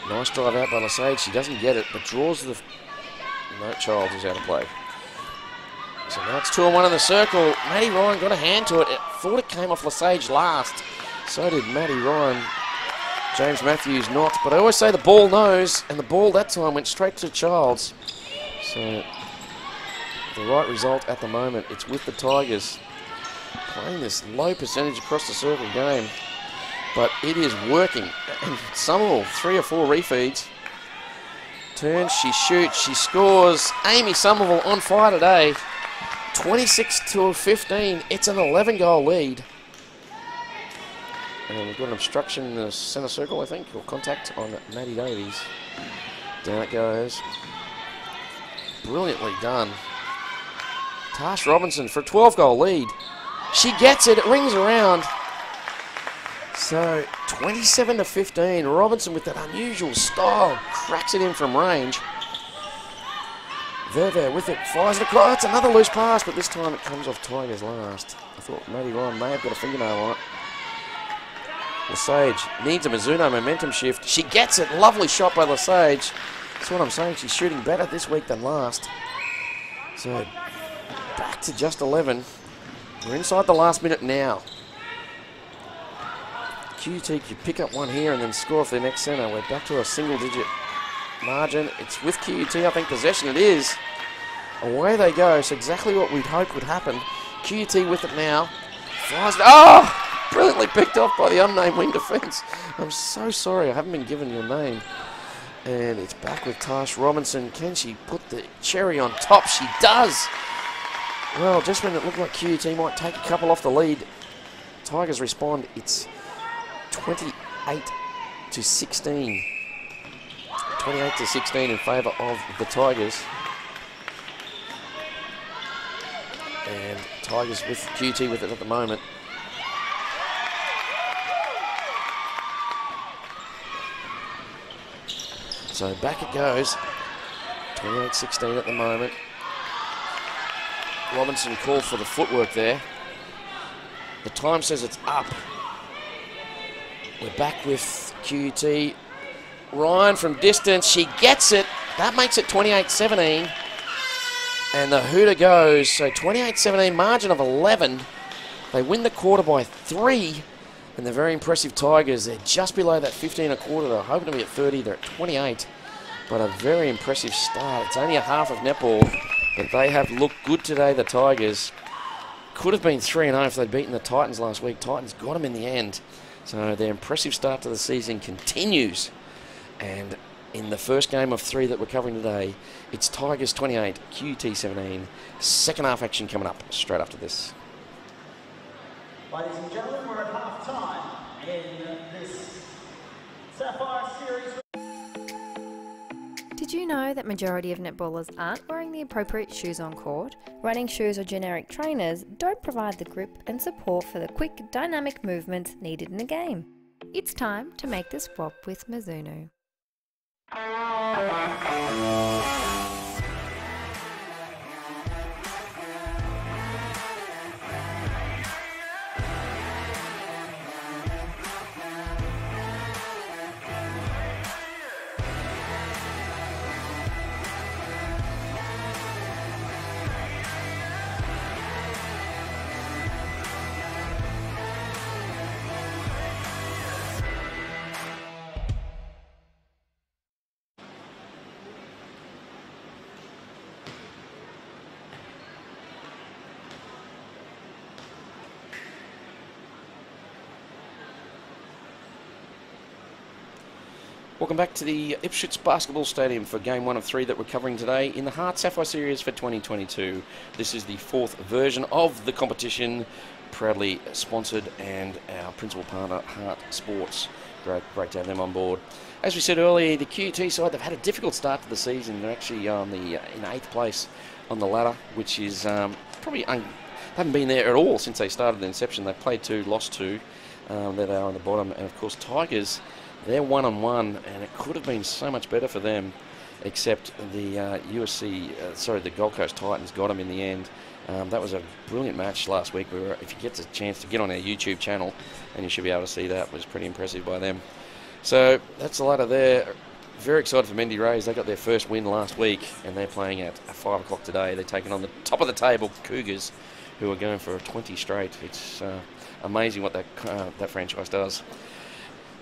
Nice drive out by Lesage. She doesn't get it, but draws the... No, Childs is out of play. So now it's 2-on-1 in the circle. Maddie Ryan got a hand to it. I thought it came off Lesage last. So did Maddie Ryan. James Matthews not. But I always say the ball knows, and the ball that time went straight to Childs. So the right result at the moment. It's with the Tigers playing this low percentage across the circle game. But it is working. Somerville, 3 or 4 refeeds. Turns, she shoots, she scores. Amy Somerville on fire today. 26-15. It's an 11-goal lead. And we've got an obstruction in the centre circle, I think, or contact on Maddie Davies. Down it goes. Brilliantly done. Tash Robinson for a 12-goal lead. She gets it, it rings around. So 27-15. Robinson with that unusual style cracks it in from range. Verver with it, fires it across. It's another loose pass, but this time it comes off Tigers last. I thought Maddie Ryan may have got a fingernail on it. Lesage needs a Mizuno momentum shift. She gets it. Lovely shot by Lesage. That's what I'm saying. She's shooting better this week than last. So back to just 11. We're inside the last minute now. QUT could pick up one here and then score off their next centre. We're back to a single-digit margin. It's with QUT, I think, possession it is. Away they go. It's exactly what we'd hoped would happen. QUT with it now. Flies it. Oh! Brilliantly picked off by the unnamed wing defence. I'm so sorry. I haven't been given your name. And it's back with Tash Robinson. Can she put the cherry on top? She does. Well, just when it looked like QUT might take a couple off the lead, Tigers respond. It's 28-16. 28-16 in favour of the Tigers. And Tigers with QUT with it at the moment. So back it goes. 28-16 at the moment. Robinson called for the footwork there. The time says it's up. We're back with QUT. Ryan from distance. She gets it. That makes it 28-17. And the hooter goes. So 28-17, margin of 11. They win the quarter by 3. And the very impressive Tigers, they're just below that 15 a quarter. They're hoping to be at 30. They're at 28. But a very impressive start. It's only a half of netball. But they have looked good today, the Tigers. Could have been 3-0 if they'd beaten the Titans last week. Titans got them in the end. So their impressive start to the season continues. And in the first game of 3 that we're covering today, it's Tigers 28, QUT 17. Second half action coming up straight after this. Ladies and gentlemen, we're at half time in this Sapphire Series. Did you know that majority of netballers aren't wearing the appropriate shoes on court? Running shoes or generic trainers don't provide the grip and support for the quick, dynamic movements needed in a game. It's time to make the swap with Mizuno. Welcome back to the Ipswich Basketball Stadium for Game 1 of 3 that we're covering today in the HART Sapphire Series for 2022. This is the 4th version of the competition, proudly sponsored, and our principal partner, HART Sports. Great to have them on board. As we said earlier, the QUT side, they've had a difficult start to the season. They're actually in 8th place on the ladder, which is haven't been there at all since they started the inception. They've played 2, lost 2. There they are on the bottom. And of course, Tigers, they're 1-1, and it could have been so much better for them, except the the Gold Coast Titans got them in the end. That was a brilliant match last week. If you get the chance to get on our YouTube channel, and you should be able to see that, it was pretty impressive by them. So that's the ladder there. Very excited for Mendy Rays. They got their first win last week, and they're playing at 5 o'clock today. They're taking on the top of the table Cougars, who are going for 20 straight. It's amazing what that franchise does.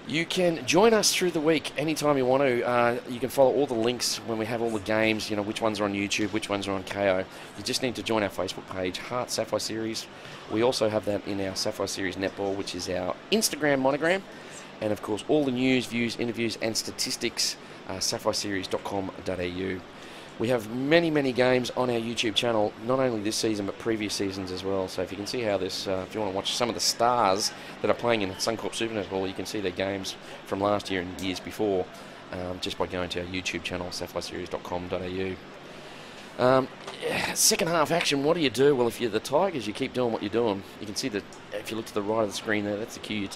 You can join us through the week anytime you want to. You can follow all the links when we have all the games, you know, which ones are on YouTube, which ones are on KO. You just need to join our Facebook page, HART Sapphire Series. We also have that in our Sapphire Series Netball, which is our Instagram monogram. And, of course, all the news, views, interviews and statistics, sapphireseries.com.au. We have many, many games on our YouTube channel, not only this season but previous seasons as well. So if you can see how this, if you want to watch some of the stars that are playing in Suncorp Super Netball, you can see their games from last year and years before just by going to our YouTube channel, sapphireseries.com.au. Second half action, what do you do? Well, if you're the Tigers, you keep doing what you're doing. You can see that if you look to the right of the screen there, that's the QUT,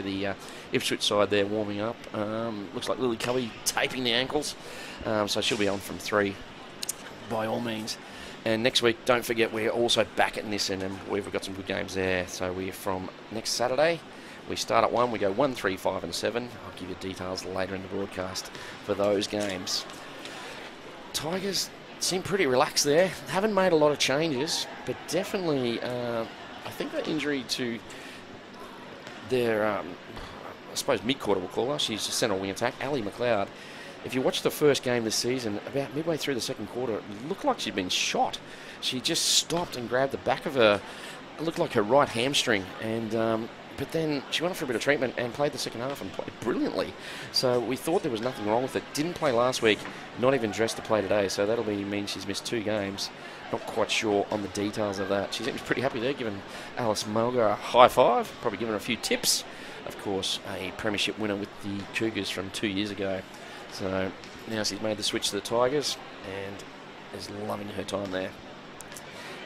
the Ipswich side there warming up. Looks like Lily Cubby taping the ankles, so she'll be on from 3 by all means. And next week, don't forget, we're also back at Nissan, and we've got some good games there. So we're from next Saturday. We start at 1, we go 1, 3, 5 and 7. I'll give you details later in the broadcast for those games. Tigers seem pretty relaxed there. Haven't made a lot of changes, but definitely I think that injury to their, I suppose mid-quarter we'll call her, she's a centre wing attack, Ali McLeod. If you watch the first game this season, about midway through the second quarter, it looked like she'd been shot. She just stopped and grabbed the back of her, it looked like her right hamstring, and but then she went off for a bit of treatment and played the second half and played brilliantly. So we thought there was nothing wrong with it. Didn't play last week, not even dressed to play today, so that'll mean she's missed 2 games. Not quite sure on the details of that. She seems pretty happy there, giving Alice Mulga a high five, probably giving her a few tips. Of course, a premiership winner with the Cougars from 2 years ago. So now she's made the switch to the Tigers and is loving her time there.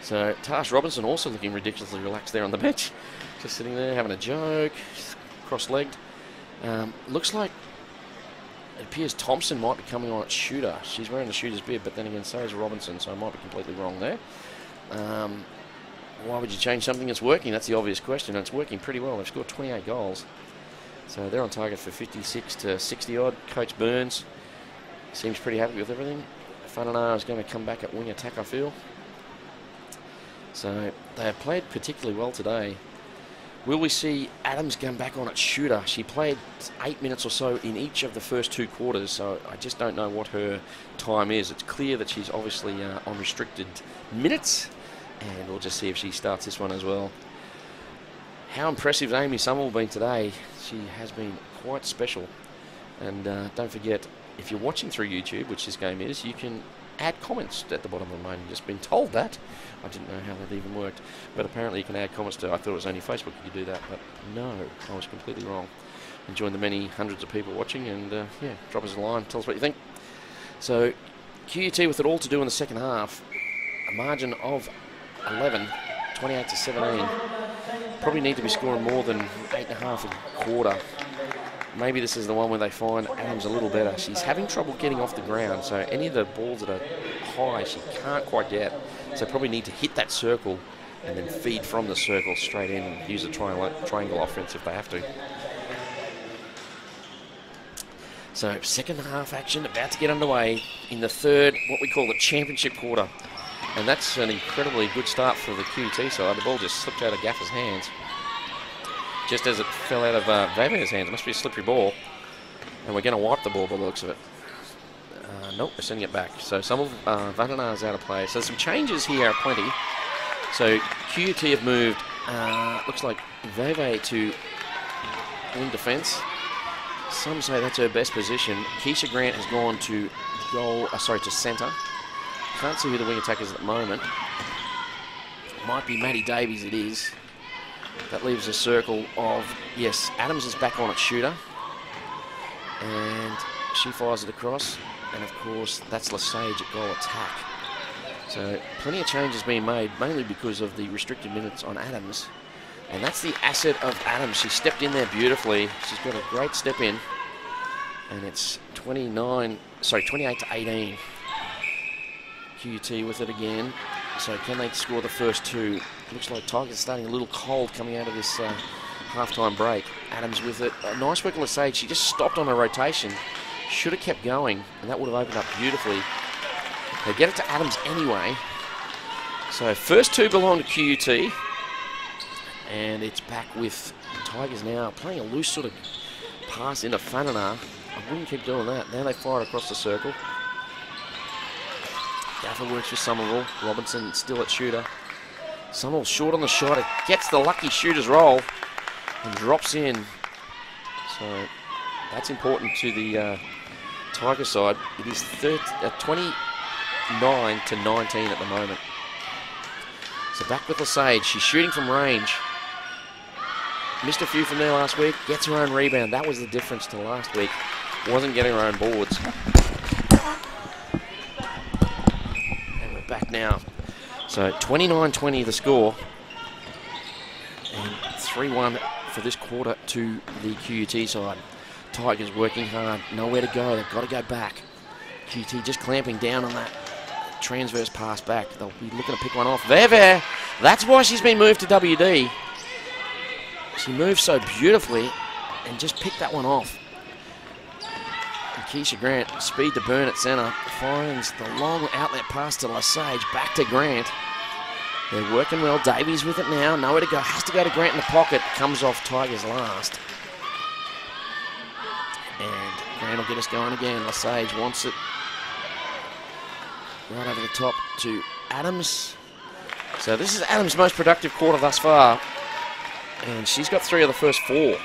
So Tash Robinson also looking ridiculously relaxed there on the bench. Just sitting there having a joke, cross-legged. Looks like it appears Thompson might be coming on at shooter. She's wearing the shooter's bib, but then again so is Robinson, so I might be completely wrong there. Why would you change something that's working? That's the obvious question, and it's working pretty well. They've scored 28 goals. So they're on target for 56 to 60 odd. Coach Burns seems pretty happy with everything. Whananā is going to come back at wing attack, I feel. So they have played particularly well today. Will we see Adams come back on at shooter? She played 8 minutes or so in each of the first 2 quarters, so I just don't know what her time is. It's clear that she's obviously on restricted minutes, and we'll just see if she starts this one as well. How impressive has Amy Summerall been today? She has been quite special. And don't forget, if you're watching through YouTube, which this game is, you can add comments at the bottom of mine. Just been told that. I didn't know how that even worked. But apparently you can add comments to, I thought it was only Facebook you could do that, but no, I was completely wrong. And join the many hundreds of people watching, and yeah, drop us a line, tell us what you think. So QUT with it all to do in the second half. A margin of 11, 28 to 17. Probably need to be scoring more than 8.5 a quarter. Maybe this is the one where they find Adams a little better. She's having trouble getting off the ground, so any of the balls that are high she can't quite get. So probably need to hit that circle and then feed from the circle straight in and use a triangle offense if they have to. So second half action about to get underway in the third, what we call the championship quarter. And that's an incredibly good start for the QUT side. The ball just slipped out of Gaffer's hands. Just as it fell out of Vaver's hands. It must be a slippery ball. And we're going to wipe the ball by the looks of it. Nope, we're sending it back. So some of Vandenar's out of play. So some changes here are plenty. So QUT have moved, looks like Veve to wing defence. Some say that's her best position. Keisha Grant has gone to to centre. Can't see who the wing attacker is at the moment. Might be Maddie Davies, it is. That leaves a circle of, yes, Adams is back on at shooter. And she fires it across. And of course, that's Lesage at goal attack. So plenty of changes being made, mainly because of the restricted minutes on Adams. And that's the asset of Adams. She stepped in there beautifully. She's got a great step in. And it's 28 to 18. QUT with it again. So can they score the first two? Looks like Tigers starting a little cold coming out of this halftime break. Adams with it. Nice work on Lesage. She just stopped on her rotation. Should have kept going, and that would have opened up beautifully. They get it to Adams anyway. So first two belong to QUT. And it's back with Tigers now playing a loose sort of pass into Fananar. I wouldn't keep doing that. Now they fire it across the circle. Gaffer works with Somerville. Robinson still at shooter. Somerville short on the shot. It gets the lucky shooter's roll and drops in. So that's important to the Tiger side. It is 29 to 19 at the moment. So back with Lesage. She's shooting from range. Missed a few from there last week. Gets her own rebound. That was the difference to last week. Wasn't getting her own boards. And we're back now. So 29-20 the score. And 3-1 for this quarter to the QUT side. Tigers working hard. Nowhere to go. They've got to go back. QUT just clamping down on that transverse pass back. They'll be looking to pick one off. Veve. That's why she's been moved to WD. She moves so beautifully and just picked that one off. And Keisha Grant, speed to burn at centre, finds the long outlet pass to Lesage, back to Grant. They're working well. Davies with it now. Nowhere to go. Has to go to Grant in the pocket. Comes off Tigers last. And Grant will get us going again. Lesage wants it right over the top to Adams. So this is Adams' most productive quarter thus far. And she's got 3 of the first 4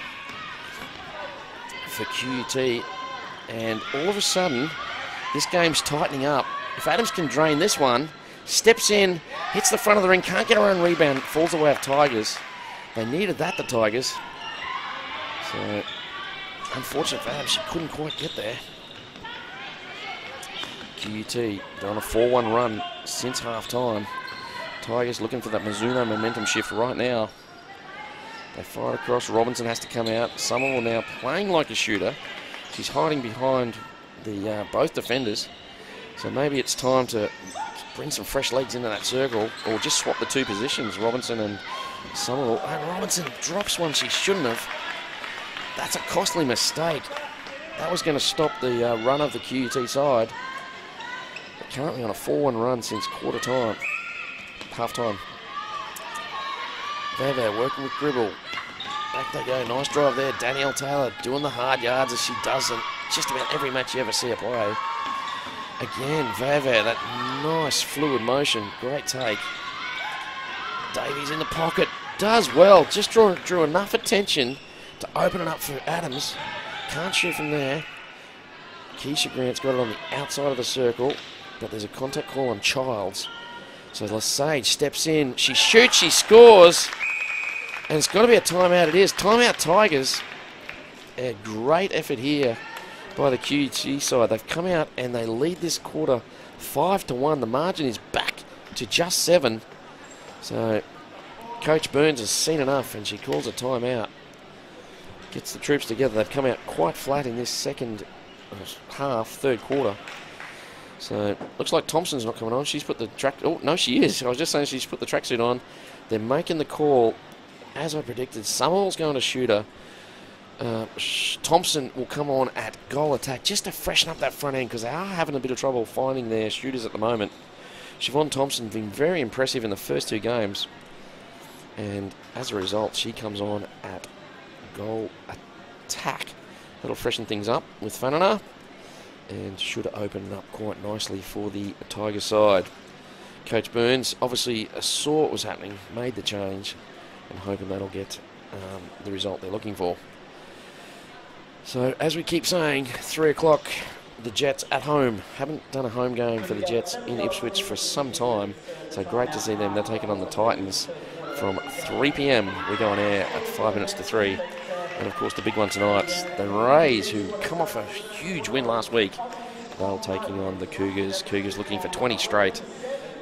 for QUT. And all of a sudden, this game's tightening up. If Adams can drain this one, steps in, hits the front of the ring, can't get her own rebound, falls away of Tigers. They needed that, the Tigers. So, unfortunate for Adams, she couldn't quite get there. QUT, they're on a 4-1 run since half-time. Tigers looking for that Mizuno momentum shift right now. They fire across. Robinson has to come out. Somerville now playing like a shooter. She's hiding behind the both defenders. So maybe it's time to bring some fresh legs into that circle, or just swap the 2 positions, Robinson and Somerville. And Robinson drops one she shouldn't have. That's a costly mistake. That was going to stop the run of the QUT side. They're currently on a 4-1 run since half-time. Veve working with Gribble. Back they go. Nice drive there. Danielle Taylor doing the hard yards as she does in just about every match you ever see her play. Again, Veve, that nice fluid motion. Great take. Davies in the pocket. Does well. Just drew enough attention to open it up for Adams. Can't shoot from there. Keisha Grant's got it on the outside of the circle. but there's a contact call on Childs. So Lesage steps in. She shoots, she scores. And it's got to be a timeout. It is. Timeout Tigers. A great effort here by the QUT side. They've come out and they lead this quarter 5-1. The margin is back to just 7. So Coach Burns has seen enough and she calls a timeout. Gets the troops together. They've come out quite flat in this second half, third quarter. So looks like Thompson's not coming on. She's put the track. Oh no, she is. I was just saying she's put the tracksuit on. They're making the call, as I predicted. Summerall's going to shooter. Thompson will come on at goal attack just to freshen up that front end because they are having a bit of trouble finding their shooters at the moment. Siobhan Thompson been very impressive in the first 2 games, and as a result, she comes on at goal attack. That'll freshen things up with Fanana, and should open up quite nicely for the Tiger side. Coach Burns obviously saw what was happening, made the change, and hoping that'll get the result they're looking for. So as we keep saying, 3 o'clock, the Jets at home. Haven't done a home game for the Jets in Ipswich for some time, so great to see them. They're taking on the Titans from 3 p.m. We go on air at 5 minutes to 3. And of course the big one tonight, the Rays, who come off a huge win last week. They're taking on the Cougars. Cougars looking for 20 straight,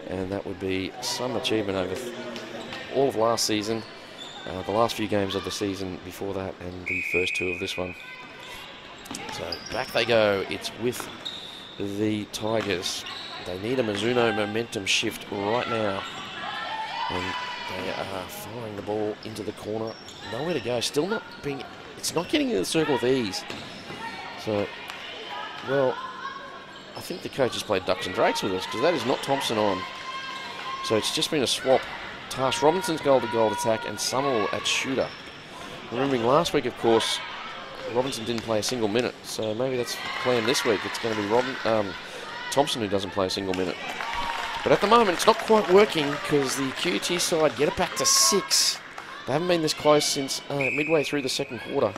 and that would be some achievement over all of last season, the last few games of the season before that, and the first 2 of this one. So back they go. It's with the Tigers. They need a Mizuno momentum shift right now, and they are firing the ball into the corner. Nowhere to go. Still not being. It's not getting in the circle with ease. So, well, I think the coach has played ducks and drakes with us because that is not Thompson on. So it's just been a swap. Tash Robinson's goal-to-goal attack and Summerall at shooter. Remembering last week, of course, Robinson didn't play a single minute. So maybe that's the plan this week. It's going to be Thompson who doesn't play a single minute. But at the moment, it's not quite working because the QUT side get it back to 6. They haven't been this close since midway through the second quarter.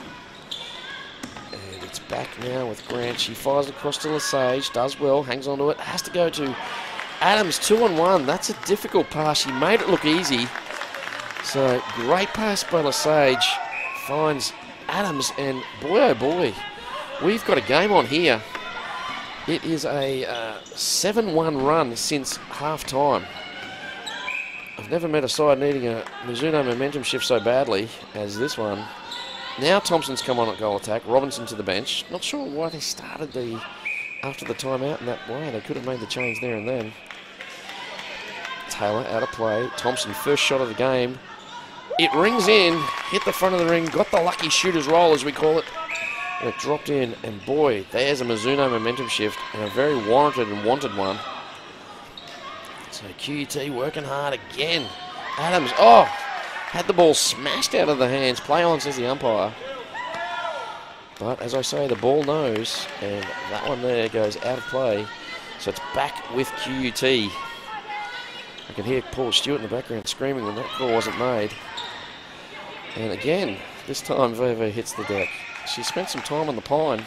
And it's back now with Grant. She fires across to Lesage, does well, hangs on to it, has to go to Adams, 2-on-1. That's a difficult pass. She made it look easy. So great pass by Lesage. Finds Adams, and boy oh boy, we've got a game on here. It is a 7-1 run since half-time. I've never met a side needing a Mizuno momentum shift so badly as this one. Now Thompson's come on at goal attack. Robinson to the bench. Not sure why they started after the timeout in that way. They could have made the change there and then. Taylor out of play. Thompson, first shot of the game. It rings in, hit the front of the ring, got the lucky shooter's roll as we call it. And it dropped in, and boy, there's a Mizuno momentum shift, and a very warranted and wanted one. So QUT working hard again. Adams, had the ball smashed out of the hands. Play on, says the umpire. But as I say, the ball knows, and that one there goes out of play. So it's back with QUT. I can hear Paul Stewart in the background screaming when that call wasn't made. And again, this time Vovo hits the deck. She spent some time on the pine,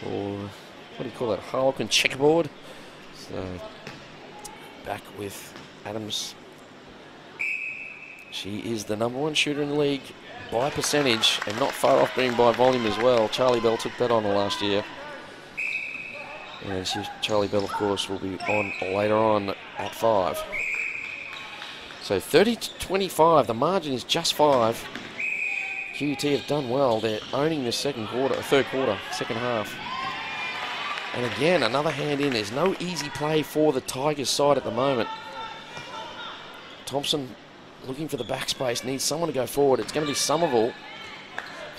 or what do you call that, Harlequin checkerboard. So back with Adams. She is the #1 shooter in the league by percentage, and not far off being by volume as well. Charlie Bell took that on last year. And Charlie Bell, of course, will be on later on at 5. So 30-25, the margin is just 5. QUT have done well. They're owning this third quarter, second half. And again, another hand in. There's no easy play for the Tigers side at the moment. Thompson looking for the backspace, needs someone to go forward. It's going to be Somerville.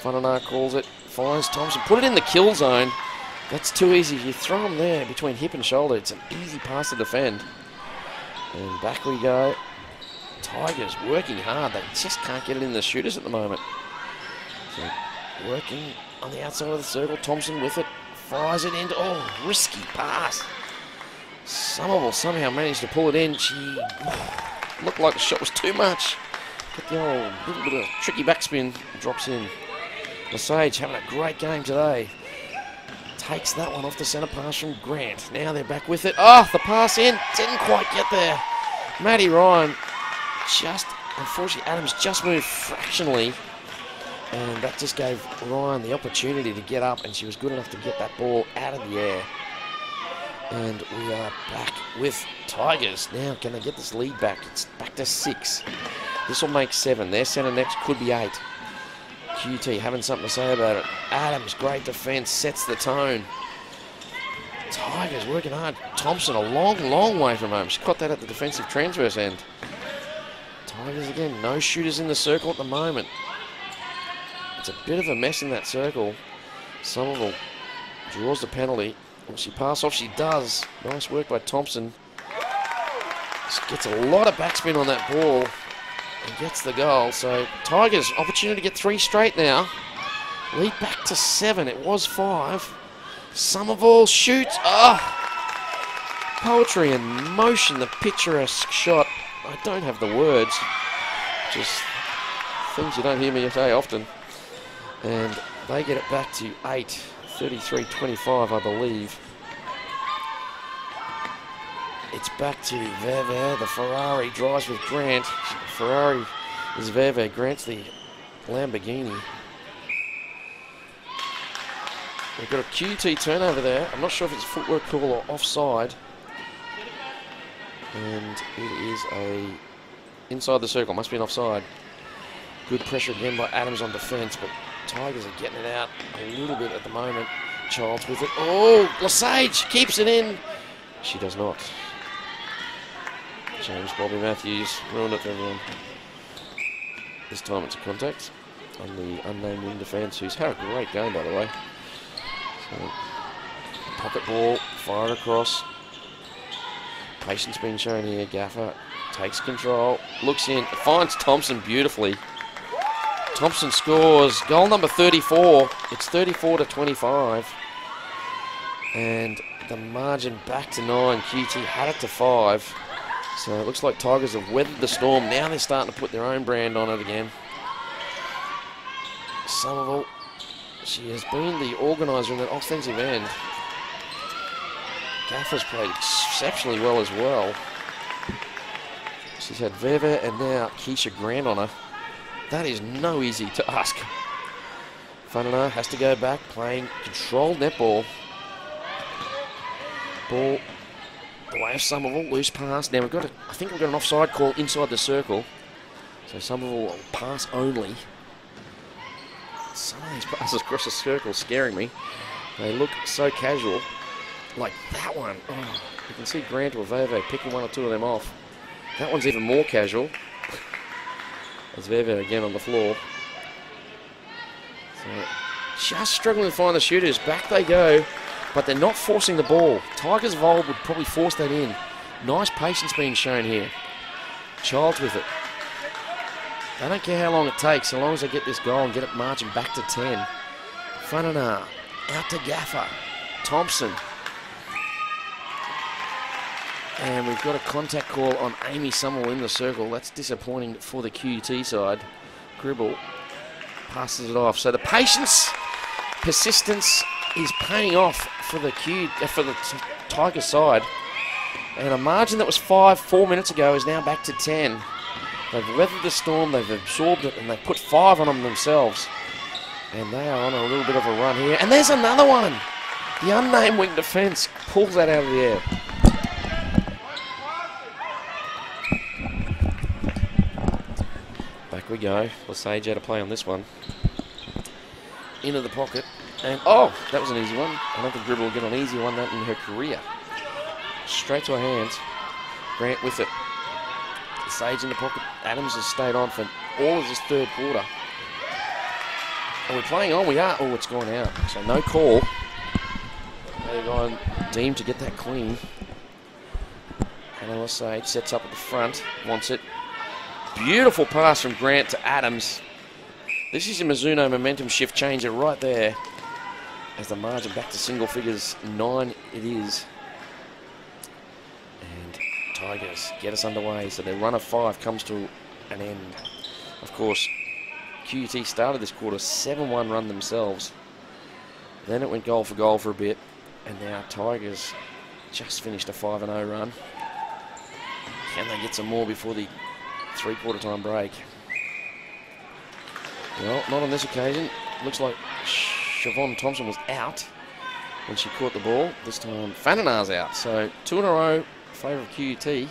Funanar calls it, finds Thompson. Put it in the kill zone. That's too easy. You throw him there between hip and shoulder. It's an easy pass to defend. And back we go. Tigers working hard. They just can't get it in the shooters at the moment. So working on the outside of the circle. Thompson with it. Fires it into, risky pass. Somerville somehow managed to pull it in. She looked like the shot was too much. Got the old little bit of tricky backspin. Drops in. Lesage having a great game today. takes that one off the centre pass from Grant. Now they're back with it. Oh, the pass in. Didn't quite get there. Maddie Ryan just, unfortunately, Adams just moved fractionally. And that just gave Ryan the opportunity to get up, and she was good enough to get that ball out of the air. And we are back with Tigers. Now, can they get this lead back? It's back to 6. This will make 7. Their centre next could be 8. QT having something to say about it. Adams, great defence, sets the tone. Tigers working hard. Thompson, a long way from home. She caught that at the defensive transverse end. Tigers again, no shooters in the circle at the moment. It's a bit of a mess in that circle. Somerville draws the penalty. Will she pass off? She does. Nice work by Thompson. She gets a lot of backspin on that ball and gets the goal. So Tigers, opportunity to get 3 straight now. Lead back to 7. It was 5. Somerville shoots. Poetry in motion, the picturesque shot. I don't have the words. Just things you don't hear me say often. And they get it back to 8, 33-25, I believe. It's back to Veve. The Ferrari drives with Grant. Ferrari is Veve. Grant's the Lamborghini. We've got a QT turnover there. I'm not sure if it's a footwork call or offside. And it is a inside the circle. Must be an offside. Good pressure again by Adams on defence, but Tigers are getting it out a little bit at the moment. Childs with it. Oh, Lesage keeps it in. She does not. James Bobby Matthews ruined it for everyone. This time it's a contact on the unnamed wing defence, who's had a great game, by the way. So, pocket ball, fired across. Patience being shown here. Gaffer takes control, looks in, finds Thompson beautifully. Thompson scores goal number 34. It's 34-25. And the margin back to 9. QT had it to 5. So it looks like Tigers have weathered the storm. Now they're starting to put their own brand on it again. Somerville, she has been the organiser in that offensive end. Gaffer's played exceptionally well as well. She's had Veve and now Keisha Grant on her. That is no easy task. Funana has to go back, playing controlled netball. Ball away of Somerville, loose pass. Now we've got I think we've got an offside call inside the circle. So Somerville will pass only. Some of these passes across the circle scaring me. They look so casual. Like that one. Oh, you can see Grant or Veve picking 1 or 2 of them off. That one's even more casual. There's Veve again on the floor. So just struggling to find the shooters. Back they go, but they're not forcing the ball. Tigers of old would probably force that in. Nice patience being shown here. Childs with it. They don't care how long it takes, so long as they get this goal and get it marching back to 10. Funana out to Gaffer. Thompson. And we've got a contact call on Amy Somerville in the circle. That's disappointing for the QT side. Gribble passes it off. So the patience, persistence is paying off for the Tiger side. And a margin that was 4 minutes ago is now back to 10. They've weathered the storm, they've absorbed it, and they put 5 on them themselves. And they are on a little bit of a run here. And there's another one. The unnamed wing defence pulls that out of the air. Back we go. Lesage had a play on this one. Into the pocket. And, oh, that was an easy one. I don't think Gribble will get an easy one that in her career. Straight to her hands. Grant with it. Sage in the pocket. Adams has stayed on for all of this third quarter. Are we playing on? We are. Oh, it's gone out. So no call. They've gone deemed to get that clean. Hannah Sage sets up at the front. Wants it. Beautiful pass from Grant to Adams. This is a Mizuno momentum shift changer right there. As the margin back to single figures, 9 it is. And Tigers get us underway, so their run of 5 comes to an end. Of course, QUT started this quarter 7-1 run themselves. Then it went goal for a bit. And now Tigers just finished a 5-0 run. Can they get some more before the three-quarter time break? Well, not on this occasion. Looks like Siobhan Thompson was out when she caught the ball. This time Fananar's out. So 2 in a row in favour of QUT.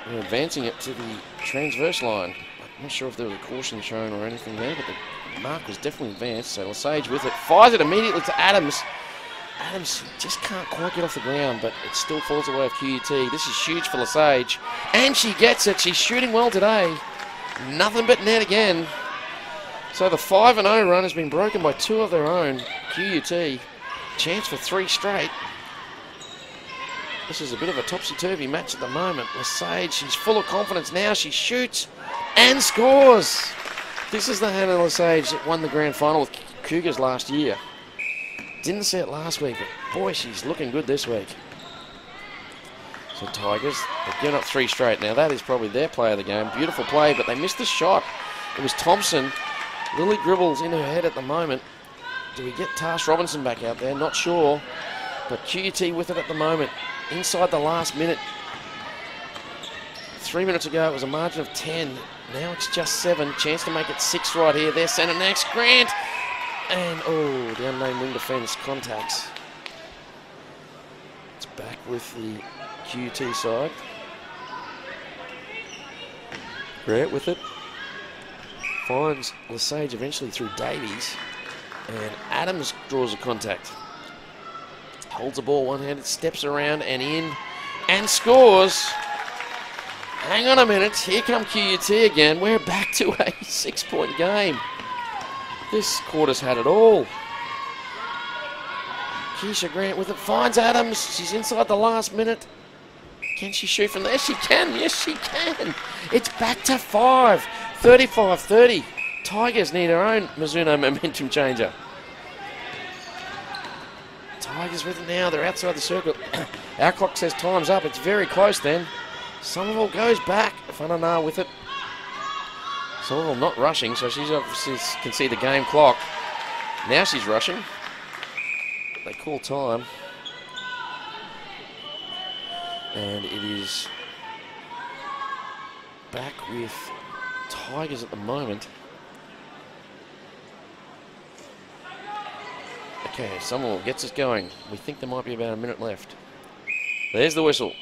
We're advancing it to the transverse line. I'm not sure if there was a caution shown or anything there, but the mark was definitely advanced. So Lesage with it, fires it immediately to Adams. Adams just can't quite get off the ground, but it still falls away of QUT. This is huge for Lesage, and she gets it. She's shooting well today. Nothing but net again. So the 5-0 run has been broken by 2 of their own. QUT, chance for 3 straight. This is a bit of a topsy-turvy match at the moment. Lesage, she's full of confidence now. She shoots and scores. This is the Hannah Lesage that won the grand final with Cougars last year. Didn't see it last week, but boy, she's looking good this week. So Tigers, they've given up 3 straight. Now that is probably their play of the game. Beautiful play, but they missed the shot. It was Thompson. Lily Gribble's in her head at the moment. Do we get Tash Robinson back out there? Not sure. But QUT with it at the moment. Inside the last minute. 3 minutes ago it was a margin of 10. Now it's just 7. Chance to make it 6 right here. There's centre next. Grant. And, oh, the unnamed wing defence contacts. It's back with the QUT side. Grant with it. Finds Lesage eventually through Davies. And Adams draws a contact. Holds the ball one-handed, steps around and in, and scores. Hang on a minute, here come QUT again. We're back to a 6-point game. This quarter's had it all. Keisha Grant with it, finds Adams. She's inside the last minute. Can she shoot from there? She can, yes she can. It's back to 5, 35-30. Tigers need their own Mizuno momentum changer. Tigers with it now, they're outside the circle. Our clock says time's up, it's very close then. Somerville goes back, Fananar with it. Somerville not rushing, so she's obviously can see the game clock. Now she's rushing. They call time. And it is back with Tigers at the moment. Okay, Somerville gets us going. We think there might be about a minute left. There's the whistle.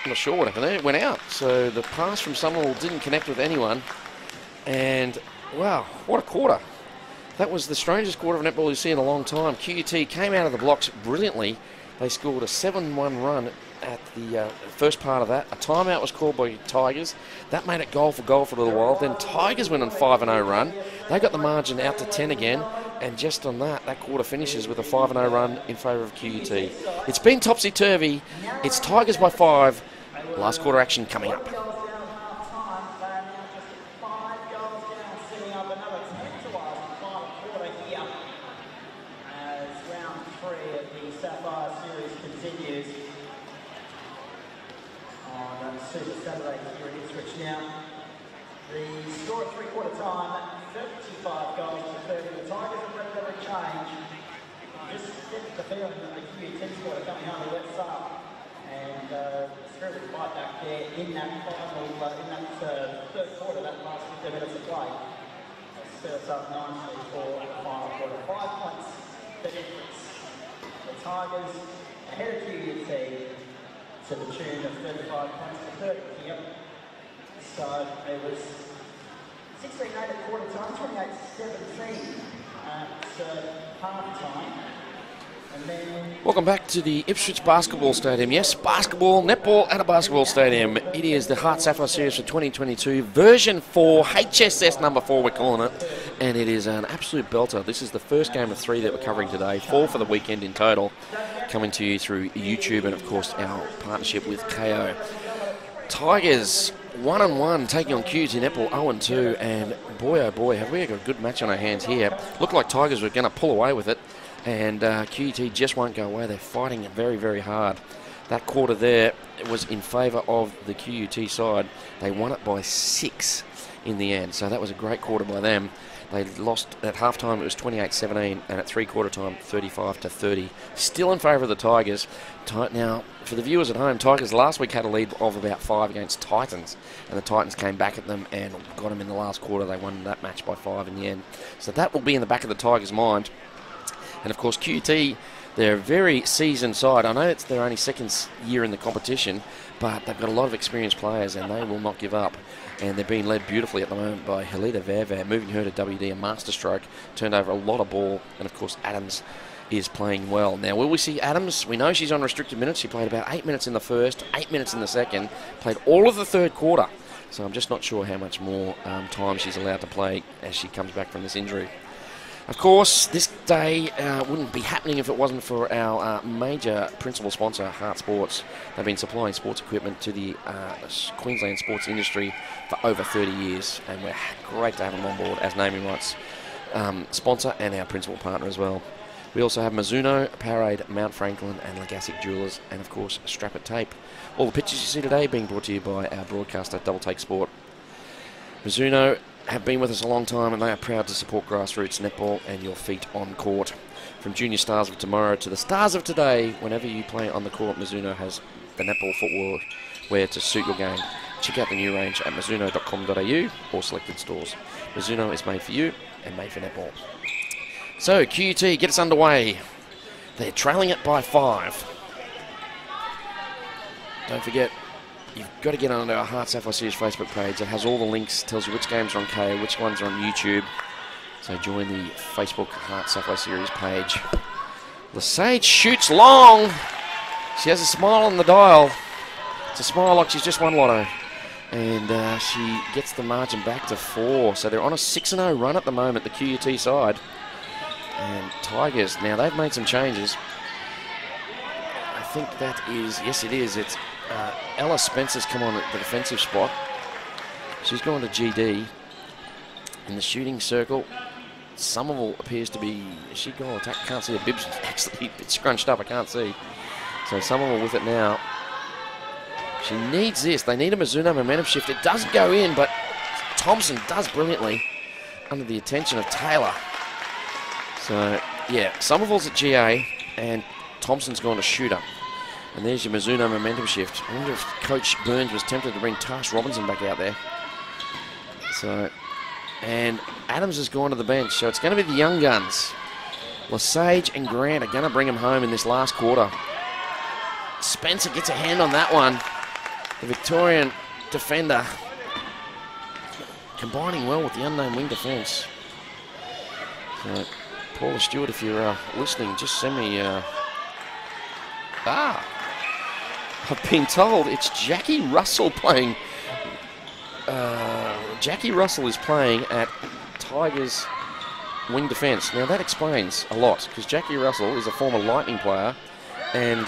I'm not sure what happened there. It went out. So the pass from Somerville didn't connect with anyone. And, wow, what a quarter. That was the strangest quarter of netball you've seen in a long time. QUT came out of the blocks brilliantly. They scored a 7-1 run at the first part of that. A timeout was called by Tigers. That made it goal for a little while. Then Tigers went on 5-0 run. They got the margin out to 10 again. And just on that, that quarter finishes with a 5-0 run in favour of QUT. It's been topsy-turvy. It's Tigers by 5. Last quarter action coming up. Sapphire series continues on Super Saturday here at Ipswich now. The score at three-quarter time, 35 goals to 30. The Tigers have ready to change. Just get the feeling that the QUT squad are coming home to let us up. And spirited fight back there in that final, in that third quarter, that last 15 minutes of play. Set us up nicely for the final quarter. 5 points, the difference. The Tigers ahead of QUT to the tune of 35 points to 30 here. So it was 16-8 at quarter time, 28-17 at half time. Welcome back to the Ipswich Basketball Stadium. Yes, basketball, netball at a basketball stadium. It is the HART Sapphire Series for 2022, version 4, HSS number 4 we're calling it. And it is an absolute belter. This is the first game of 3 that we're covering today, 4 for the weekend in total, coming to you through YouTube and of course our partnership with KO. Tigers 1-1 taking on QUT netball 0-2, and boy oh boy have we got a good match on our hands here. Looked like Tigers were going to pull away with it. And QUT just won't go away. They're fighting it very, very hard. That quarter there was in favour of the QUT side. They won it by 6 in the end. So that was a great quarter by them. They lost at halftime. It was 28-17, and at three-quarter time, 35-30. Still in favour of the Tigers. Now, for the viewers at home, Tigers last week had a lead of about 5 against Titans, and the Titans came back at them and got them in the last quarter. They won that match by 5 in the end. So that will be in the back of the Tigers' mind. And of course, QUT, they're a very seasoned side. I know it's their only second year in the competition, but they've got a lot of experienced players, and they will not give up. And they're being led beautifully at the moment by Helida Verver, moving her to WD, a masterstroke, turned over a lot of ball, and of course Adams is playing well. Now, will we see Adams? We know she's on restricted minutes. She played about 8 minutes in the first, 8 minutes in the second, played all of the third quarter. So I'm just not sure how much more time she's allowed to play as she comes back from this injury. Of course, this day wouldn't be happening if it wasn't for our major principal sponsor, HART Sports. They've been supplying sports equipment to the Queensland sports industry for over 30 years, and we're great to have them on board as naming rights sponsor and our principal partner as well. We also have Mizuno, Powerade, Mount Franklin, and Legassic Jewelers, and of course, Strap It Tape. All the pictures you see today being brought to you by our broadcaster, Double Take Sport. Mizuno have been with us a long time, and they are proud to support grassroots netball and your feet on court. From junior stars of tomorrow to the stars of today, whenever you play on the court, Mizuno has the netball footwear to suit your game. Check out the new range at mizuno.com.au or selected stores. Mizuno is made for you and made for netball. So, QUT, get us underway. They're trailing it by 5. Don't forget, you've got to get onto our HART Sapphire Series Facebook page. It has all the links, tells you which games are on KO, which ones are on YouTube. So join the Facebook HART Sapphire Series page. Lesage shoots long. She has a smile on the dial. It's a smile like she's just won lotto. And she gets the margin back to 4. So they're on a 6-0 run at the moment, the QUT side. And Tigers, now they've made some changes. I think that is, yes it is, it's Ella Spencer's come on at the defensive spot. She's gone to GD. In the shooting circle, Somerville appears to be, is she going to attack? Can't see the bibs, actually it's scrunched up, I can't see. So Somerville with it now. She needs this, they need a Mizuno momentum shift. It doesn't go in, but Thompson does brilliantly under the attention of Taylor. So, yeah, Somerville's at GA, and Thompson's gone to shooter. And there's your Mizuno momentum shift. I wonder if Coach Burns was tempted to bring Tash Robinson back out there. So, and Adams has gone to the bench, so it's going to be the young guns. Lesage and Grant are going to bring him home in this last quarter. Spencer gets a hand on that one. The Victorian defender combining well with the unnamed wing defence. So, Paula Stewart, if you're listening, just send me... I've been told it's Jackie Russell playing... Jackie Russell is playing at Tigers wing defence. Now that explains a lot, because Jackie Russell is a former Lightning player and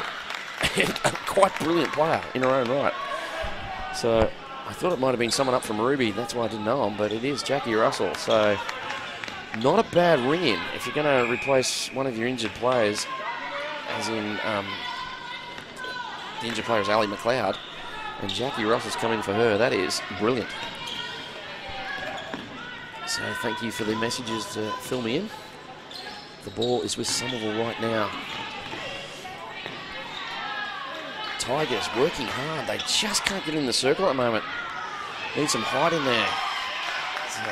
a quite brilliant player in her own right. So I thought it might have been someone up from Ruby, that's why I didn't know him, but it is Jackie Russell. So not a bad ring-in if you're going to replace one of your injured players, as in the injured player is Ali McLeod, and Jackie Russell's coming for her. That is brilliant. So thank you for the messages to fill me in. The ball is with Somerville right now. Tigers working hard. They just can't get in the circle at the moment. Need some height in there. So,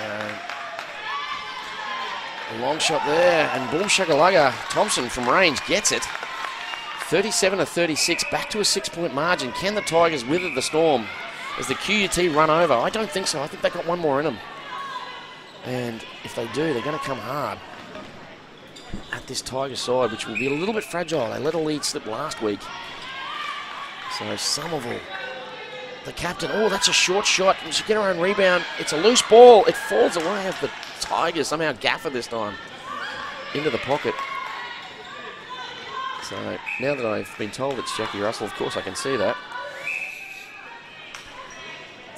a long shot there, and boom shakalugga. Thompson from range gets it. 37-36, back to a 6-point margin. Can the Tigers wither the storm as the QUT run over? I don't think so. I think they've got one more in them. And if they do, they're going to come hard at this Tigers side, which will be a little bit fragile. They let a lead slip last week. So Somerville, the captain. Oh, that's a short shot. She get her own rebound. It's a loose ball. It falls away as the Tigers somehow gaffer this time into the pocket. So now that I've been told it's Jackie Russell, of course I can see that.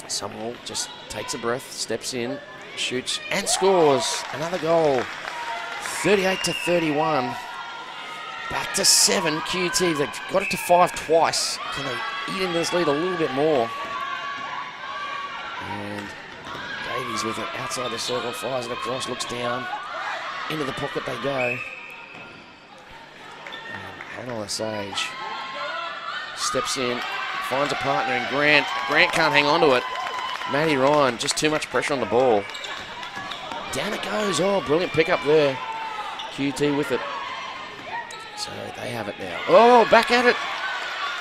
Somerville just takes a breath, steps in, shoots and scores another goal. 38-31. Back to 7, QUT. They've got it to 5 twice. Can they eat into this lead a little bit more? And Davies with it outside the circle, fires it across, looks down. Into the pocket they go. And Hannah Lesage steps in, finds a partner in Grant. Grant can't hang on to it. Maddie Ryan, just too much pressure on the ball. Down it goes. Oh, brilliant pickup there. QT with it. So they have it now. Oh, back at it.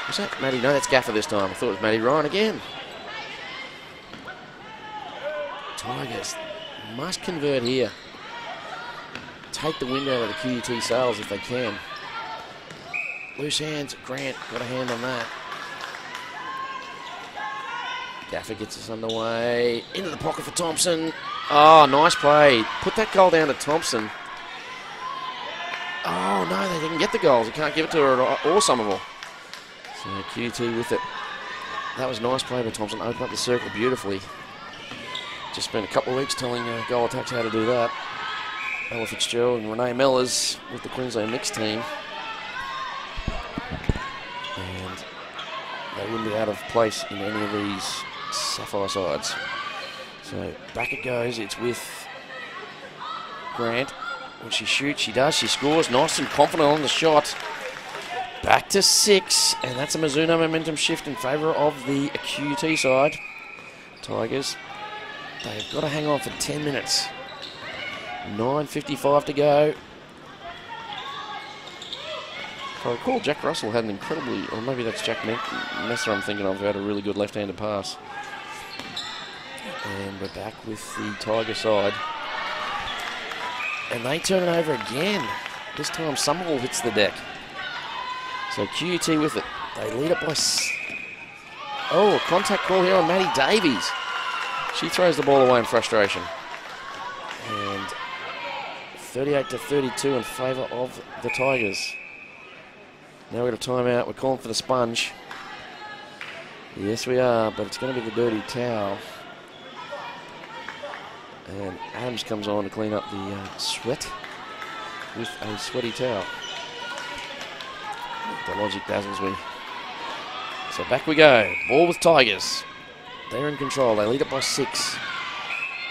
Was that Maddie? No, that's Gaffer this time. I thought it was Maddie Ryan again. Tigers must convert here. Take the wind out of the QUT sails if they can. Loose hands. Grant got a hand on that. Gaffer gets us underway. Into the pocket for Thompson. Oh, nice play. Put that goal down to Thompson. Oh, no, they didn't get the goals. You can't give it to her or Somerville. So QT with it. That was nice play by Thompson. Opened up the circle beautifully. Just spent a couple of weeks telling goal attacks how to do that. Ella Fitzgerald and Renee Mellors with the Queensland mixed team. And they wouldn't be out of place in any of these Sapphire sides. So back it goes. It's with Grant. When she shoots, she does. She scores. Nice and confident on the shot. Back to 6. And that's a Mizuno momentum shift in favour of the QT side. Tigers. They've got to hang on for 10 minutes. 9:55 to go. If I recall, Jack Russell had an incredibly, or maybe that's Jack Messer I'm thinking of, who had a really good left-handed pass. And we're back with the Tiger side. And they turn it over again. This time Somerville hits the deck. So QUT with it. They lead it by... Oh, a contact call here on Maddie Davies. She throws the ball away in frustration. And 38-32 in favour of the Tigers. Now we've got a timeout. We're calling for the sponge. Yes, we are, but it's going to be the dirty towel. And Adams comes on to clean up the sweat with a sweaty towel. The logic dazzles me. So back we go. Ball with Tigers. They're in control. They lead it by 6.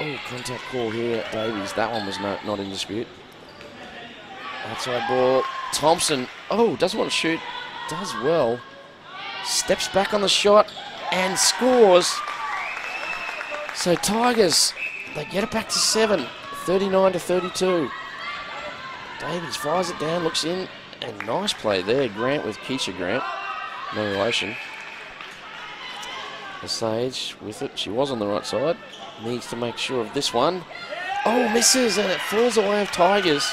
Oh, contact call here. Davies. That one was not in dispute. Outside ball. Thompson. Oh, doesn't want to shoot. Does well. Steps back on the shot and scores. So Tigers, they get it back to 7. 39-32. Davies fires it down, looks in, and nice play there. Grant with Keisha Grant. No relation. The Sage with it. She was on the right side. Needs to make sure of this one. Oh, misses, and it falls away of Tigers.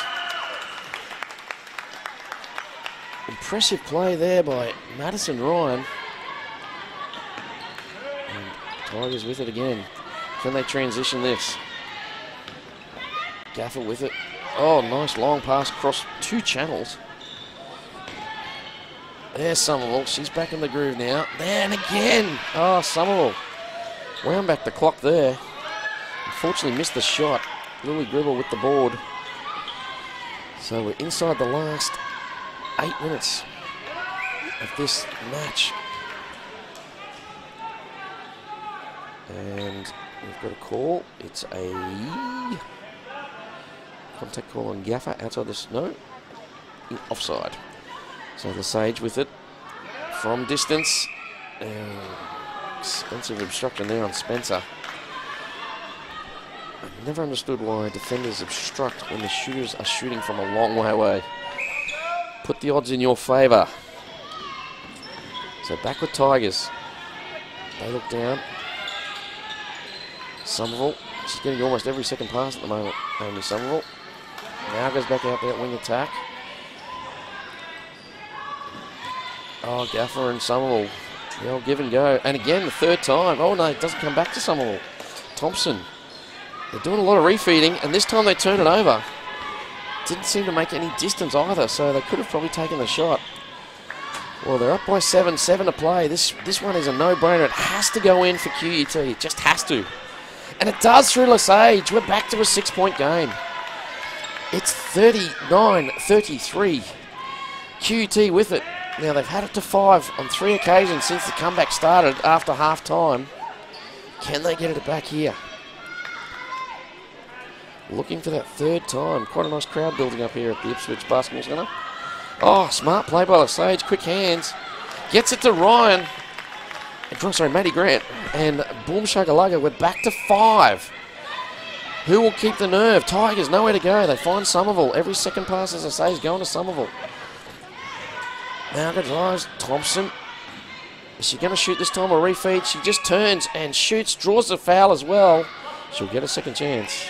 Impressive play there by Madison Ryan. And Tigers with it again. Can they transition this? Gaffer with it. Oh, nice long pass across 2 channels. There's Somerville. She's back in the groove now. And again. Oh, Somerville. Wound back the clock there. Unfortunately missed the shot. Lily Gribble with the board. So we're inside the last 8 minutes of this match. And we've got a call. It's a contact call on Gaffer outside the snow. Offside. So the Sage with it from distance. Expensive obstruction there on Spencer. I've never understood why defenders obstruct when the shooters are shooting from a long way away. Put the odds in your favour. So back with Tigers. They look down. Somerville. She's getting almost every second pass at the moment. Amy Somerville. Now goes back out there at wing attack. Oh, Gaffer and Somerville. The old give and go. And again, the 3rd time. Oh, no, it doesn't come back to Somerville. Thompson. They're doing a lot of refeeding, and this time they turn it over. Didn't seem to make any distance either, so they could have probably taken the shot. Well, they're up by 7 to play. This one is a no-brainer. It has to go in for QUT. It just has to. And it does through Lesage. We're back to a 6-point game. It's 39-33. QUT with it. Now, they've had it to 5 on 3 occasions since the comeback started after half-time. Can they get it back here? Looking for that third time. Quite a nice crowd building up here at the Ipswich Basketball Centre. Oh, smart play by the Sage. Quick hands. Gets it to Ryan. Sorry, Matty Grant. And boom shakalaka. We're back to 5. Who will keep the nerve? Tigers, nowhere to go. They find Somerville. Every second pass, as I say, is going to Somerville. Now good drives. Thompson. Is she going to shoot this time or refeed? She just turns and shoots. Draws the foul as well. She'll get a second chance.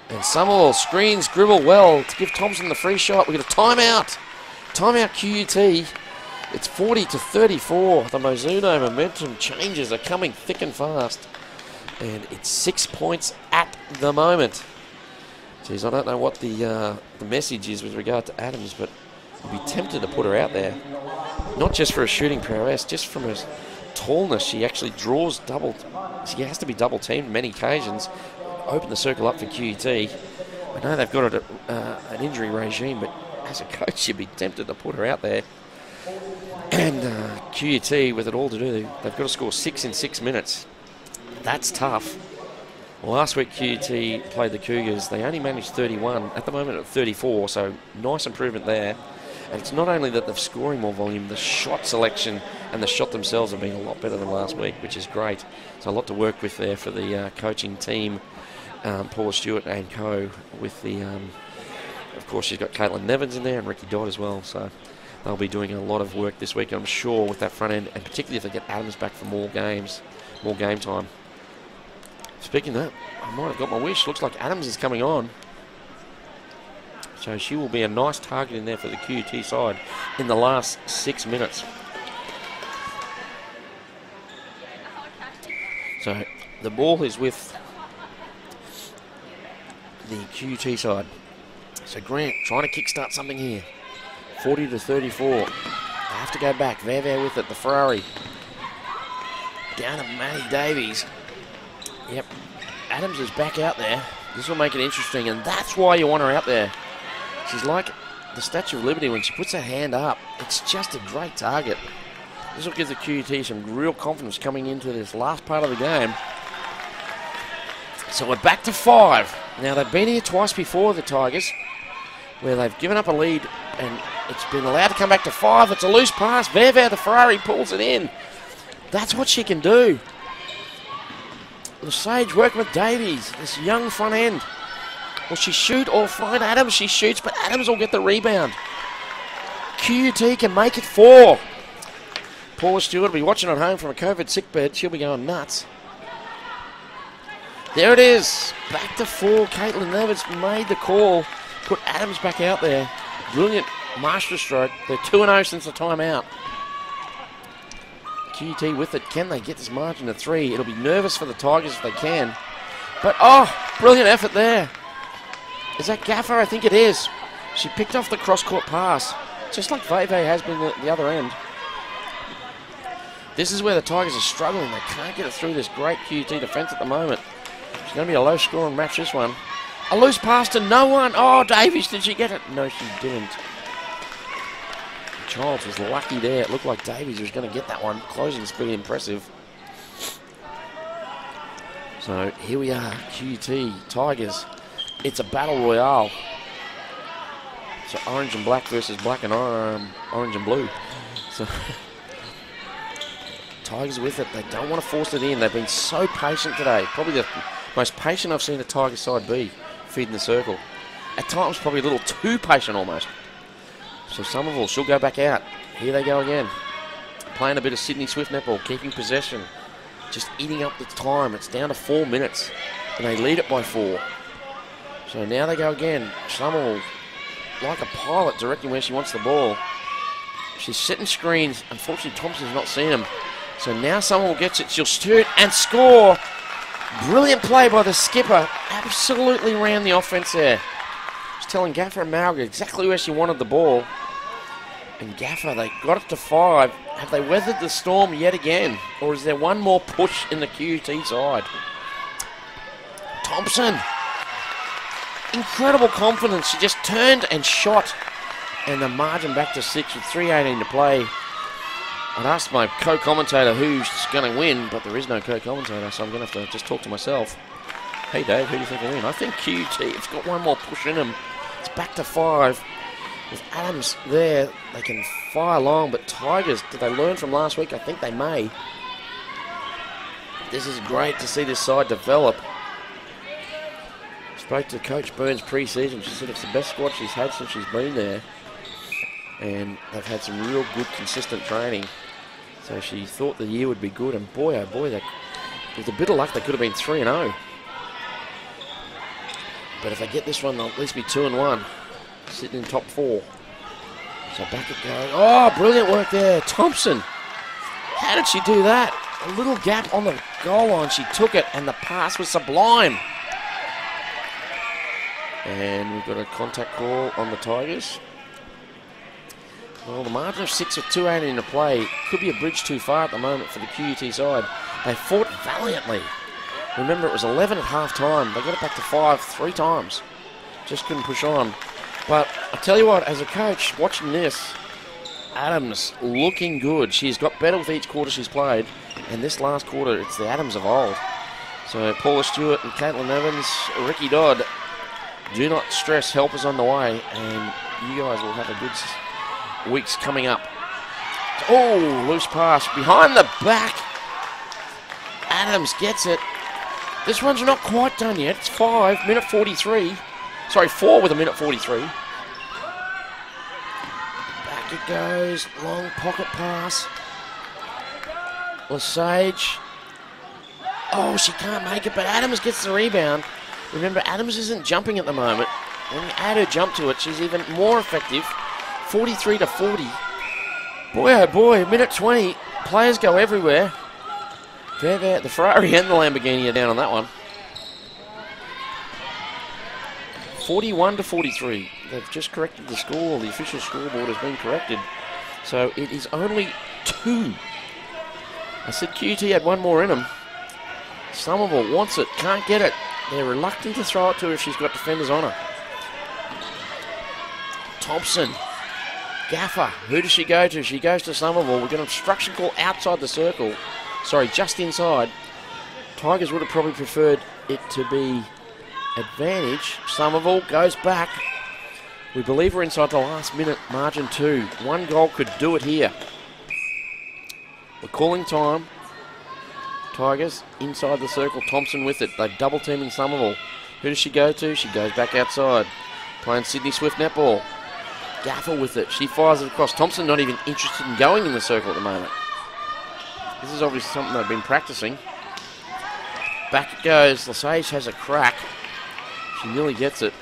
And Somerville screens Gribble well to give Thompson the free shot. We get a timeout. Timeout QUT. It's 40-34. The Mizuno momentum changes are coming thick and fast. And it's 6 points at the moment. Geez, I don't know what the message is with regard to Adams, but I'd be tempted to put her out there. Not just for her shooting prowess, just from her tallness. She actually draws double. She has to be double teamed many occasions. Open the circle up for QUT. I know they've got an injury regime, but as a coach, you'd be tempted to put her out there. And QUT, with it all to do, they've got to score 6 in 6 minutes. That's tough. Last week, QUT played the Cougars. They only managed 31. At the moment, at 34, so nice improvement there. And it's not only that they're scoring more volume, the shot selection and the shot themselves have been a lot better than last week, which is great. So a lot to work with there for the coaching team, Paula Stewart and co. With the, of course, she's got Caitlin Nevins in there and Ricky Dodd as well. So they'll be doing a lot of work this week, I'm sure, with that front end, and particularly if they get Adams back for more games, more game time. Speaking of that, I might have got my wish. Looks like Adams is coming on. So she will be a nice target in there for the QUT side in the last 6 minutes. So the ball is with the QUT side. So Grant trying to kickstart something here. 40-34. They have to go back. Vere with it. The Ferrari. Down to Maddie Davies. Yep. Adams is back out there. This will make it interesting, and that's why you want her out there. She's like the Statue of Liberty when she puts her hand up. It's just a great target. This will give the QUT some real confidence coming into this last part of the game. So we're back to 5. Now, they've been here twice before, the Tigers, where they've given up a lead, and it's been allowed to come back to 5. It's a loose pass. Vere, the Ferrari, pulls it in. That's what she can do. The Sage working with Davies, this young front end. Will she shoot or find Adams? She shoots, but Adams will get the rebound. QUT can make it 4. Paula Stewart will be watching at home from a COVID sickbed. She'll be going nuts. There it is. Back to 4. Caitlin Nevins made the call. Put Adams back out there. Brilliant masterstroke. They're 2-0 since the timeout. QUT with it. Can they get this margin to 3? It'll be nervous for the Tigers if they can. But, oh, brilliant effort there. Is that Gaffer? I think it is. She picked off the cross-court pass, just like Veve has been at the other end. This is where the Tigers are struggling. They can't get it through this great QUT defence at the moment. It's going to be a low-scoring match, this one. A loose pass to no one. Oh, Davies, did she get it? No, she didn't. Childs was lucky there. It looked like Davies was going to get that one. Closing's pretty impressive. So here we are, QUT, Tigers. It's a battle royale. So orange and black versus black and orange and blue. So Tigers with it. They don't want to force it in. They've been so patient today. Probably the most patient I've seen the Tiger side be, feeding the circle. At times probably a little too patient almost. So Somerville, she'll go back out. Here they go again. Playing a bit of Sydney Swift netball, keeping possession. Just eating up the time. It's down to 4 minutes. And they lead it by 4. So now they go again. Somerville, like a pilot, directing where she wants the ball. She's setting screens. Unfortunately, Thompson's not seen them. So now Somerville gets it. She'll shoot and score. Brilliant play by the skipper. Absolutely ran the offense there. She's telling Gaffer and Malga exactly where she wanted the ball. And Gaffer, they got it to 5. Have they weathered the storm yet again? Or is there one more push in the QUT side? Thompson. Incredible confidence. She just turned and shot. And the margin back to 6 with 3:18 to play. I'd asked my co-commentator who's going to win, but there is no co-commentator, so I'm going to have to just talk to myself. Hey Dave, who do you think will win? I think QUT has got one more push in them. It's back to 5. With Adams there, they can fire long, but Tigers, did they learn from last week? I think they may. This is great to see this side develop. Spoke to Coach Burns pre-season. She said it's the best squad she's had since she's been there. And they've had some real good, consistent training. So she thought the year would be good, and boy, oh boy, with a bit of luck, they could have been 3-0. But if they get this one, they'll at least be 2-1, sitting in top 4. So back it goes. Oh, brilliant work there, Thompson. How did she do that? A little gap on the goal line. She took it, and the pass was sublime. And we've got a contact call on the Tigers. Well, the margin of 6 with 2:80 into play could be a bridge too far at the moment for the QUT side. They fought valiantly. Remember, it was 11 at half-time. They got it back to 5 3 times. Just couldn't push on. But I tell you what, as a coach, watching this, Adams looking good. She's got better with each quarter she's played. And this last quarter, it's the Adams of old. So Paula Stewart and Caitlin Evans, Ricky Dodd, do not stress, help is on the way. And you guys will have a good weeks coming up. Oh, loose pass behind the back. Adams gets it. This one's not quite done yet. It's 5, minute 43. Sorry, 4 with a minute 43. Back it goes. Long pocket pass. Lesage. Oh, she can't make it, but Adams gets the rebound. Remember, Adams isn't jumping at the moment. When you add her jump to it, she's even more effective. 43-40. Boy, oh boy, minute 20. Players go everywhere. There, the Ferrari and the Lamborghini are down on that one. 41-43. They've just corrected the score. The official scoreboard has been corrected. So it is only 2. I said QUT had one more in them. Somerville wants it, can't get it. They're reluctant to throw it to her if she's got defenders on her. Thompson. Gaffer. Who does she go to? She goes to Somerville. We've got an obstruction call outside the circle. Sorry, just inside. Tigers would have probably preferred it to be advantage. Somerville goes back. We believe we're inside the last minute, margin 2. One goal could do it here. We're calling time. Tigers inside the circle. Thompson with it. They're double teaming Somerville. Who does she go to? She goes back outside. Playing Sydney Swift netball. Gaffer with it. She fires it across. Thompson not even interested in going in the circle at the moment. This is obviously something they've been practicing. Back it goes. Lesage has a crack. She nearly gets it.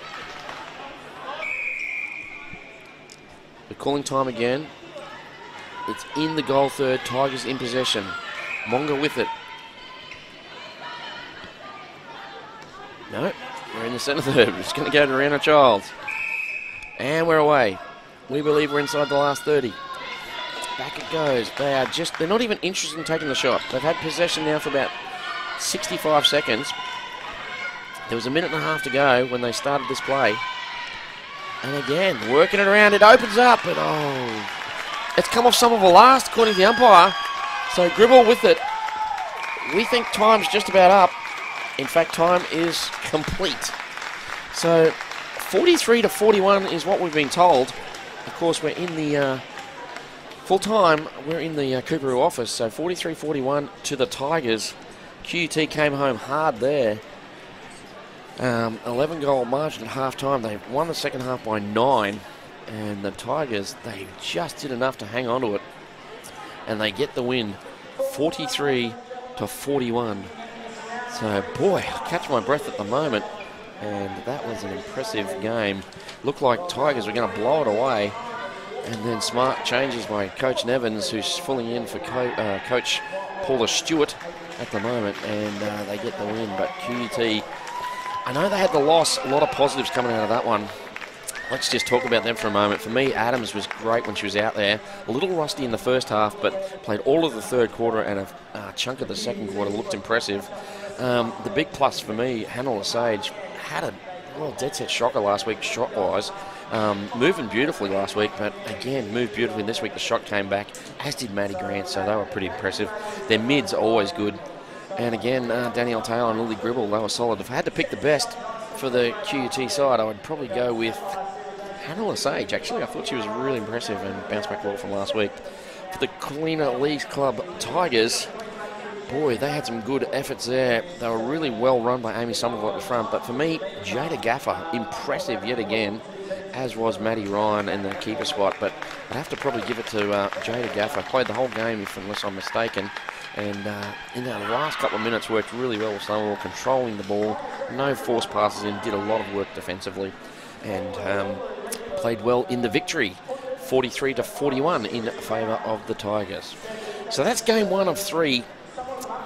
We're calling time again. It's in the goal third. Tigers in possession. Monga with it. No, we're in the centre third. We're just going to go to Rihanna Childs. And we're away. We believe we're inside the last 30. Back it goes. They're not even interested in taking the shot. They've had possession now for about 65 seconds. There was a minute and a half to go when they started this play. And again, working it around. It opens up, but oh. It's come off Somerville last, according to the umpire. So Gribble with it. We think time's just about up. In fact, time is complete. So 43-41 is what we've been told. Of course, we're in the full time. We're in the Cooperoo office. So 43-41 to the Tigers. QUT came home hard there. 11-goal margin at half-time. They won the second half by 9. And the Tigers, they just did enough to hang on to it. And they get the win, 43-41. So, boy, I catch my breath at the moment. And that was an impressive game. Looked like Tigers were going to blow it away. And then smart changes by Coach Nevins, who's filling in for Coach Paula Stewart at the moment. And they get the win. But QUT, I know they had the loss. A lot of positives coming out of that one. Let's just talk about them for a moment. For me, Adams was great when she was out there. A little rusty in the first half, but played all of the third quarter and a chunk of the second quarter. Looked impressive. The big plus for me, Hannah Lesage had a dead set shocker last week shot-wise. Moving beautifully last week, but again, moved beautifully. This week the shot came back, as did Maddie Grant, so they were pretty impressive. Their mids are always good. And again, Danielle Taylor and Lily Gribble, they were solid. If I had to pick the best for the QUT side, I would probably go with Hannah Lesage. Actually, I thought she was really impressive and bounced back well from last week. For the Colina Leagues Club Tigers, boy, they had some good efforts there. They were really well run by Amy Somerville at the front. But for me, Jada Gaffer, impressive yet again, as was Maddie Ryan in the keeper spot. But I'd have to probably give it to Jada Gaffer. Played the whole game, unless I'm mistaken. And in the last couple of minutes, worked really well with Somerville, controlling the ball. No forced passes in, did a lot of work defensively. And played well in the victory, 43-41 in favour of the Tigers. So that's game 1 of 3.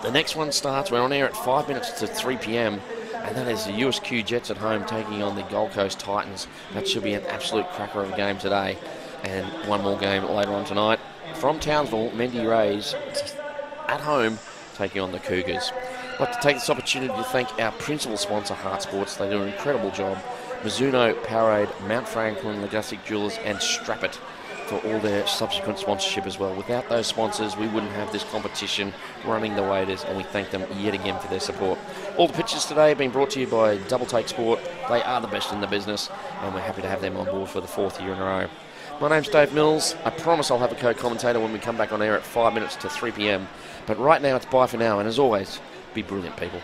The next one starts, we're on air at 5 minutes to 3 p.m, and that is the USQ Jets at home taking on the Gold Coast Titans. That should be an absolute cracker of a game today. And one more game later on tonight from Townsville, Mendy Rays at home taking on the Cougars. I'd like to take this opportunity to thank our principal sponsor, HART Sports. They do an incredible job. Mizuno, Powerade, Mount Franklin, Legastic Jewelers and Strap-It for all their subsequent sponsorship as well. Without those sponsors, we wouldn't have this competition running the way it is, and we thank them yet again for their support. All the pictures today have been brought to you by Double Take Sport. They are the best in the business, and we're happy to have them on board for the 4th year in a row. My name's Dave Mills. I promise I'll have a co-commentator when we come back on air at 5 minutes to 3 p.m. But right now, it's bye for now, and as always, be brilliant, people.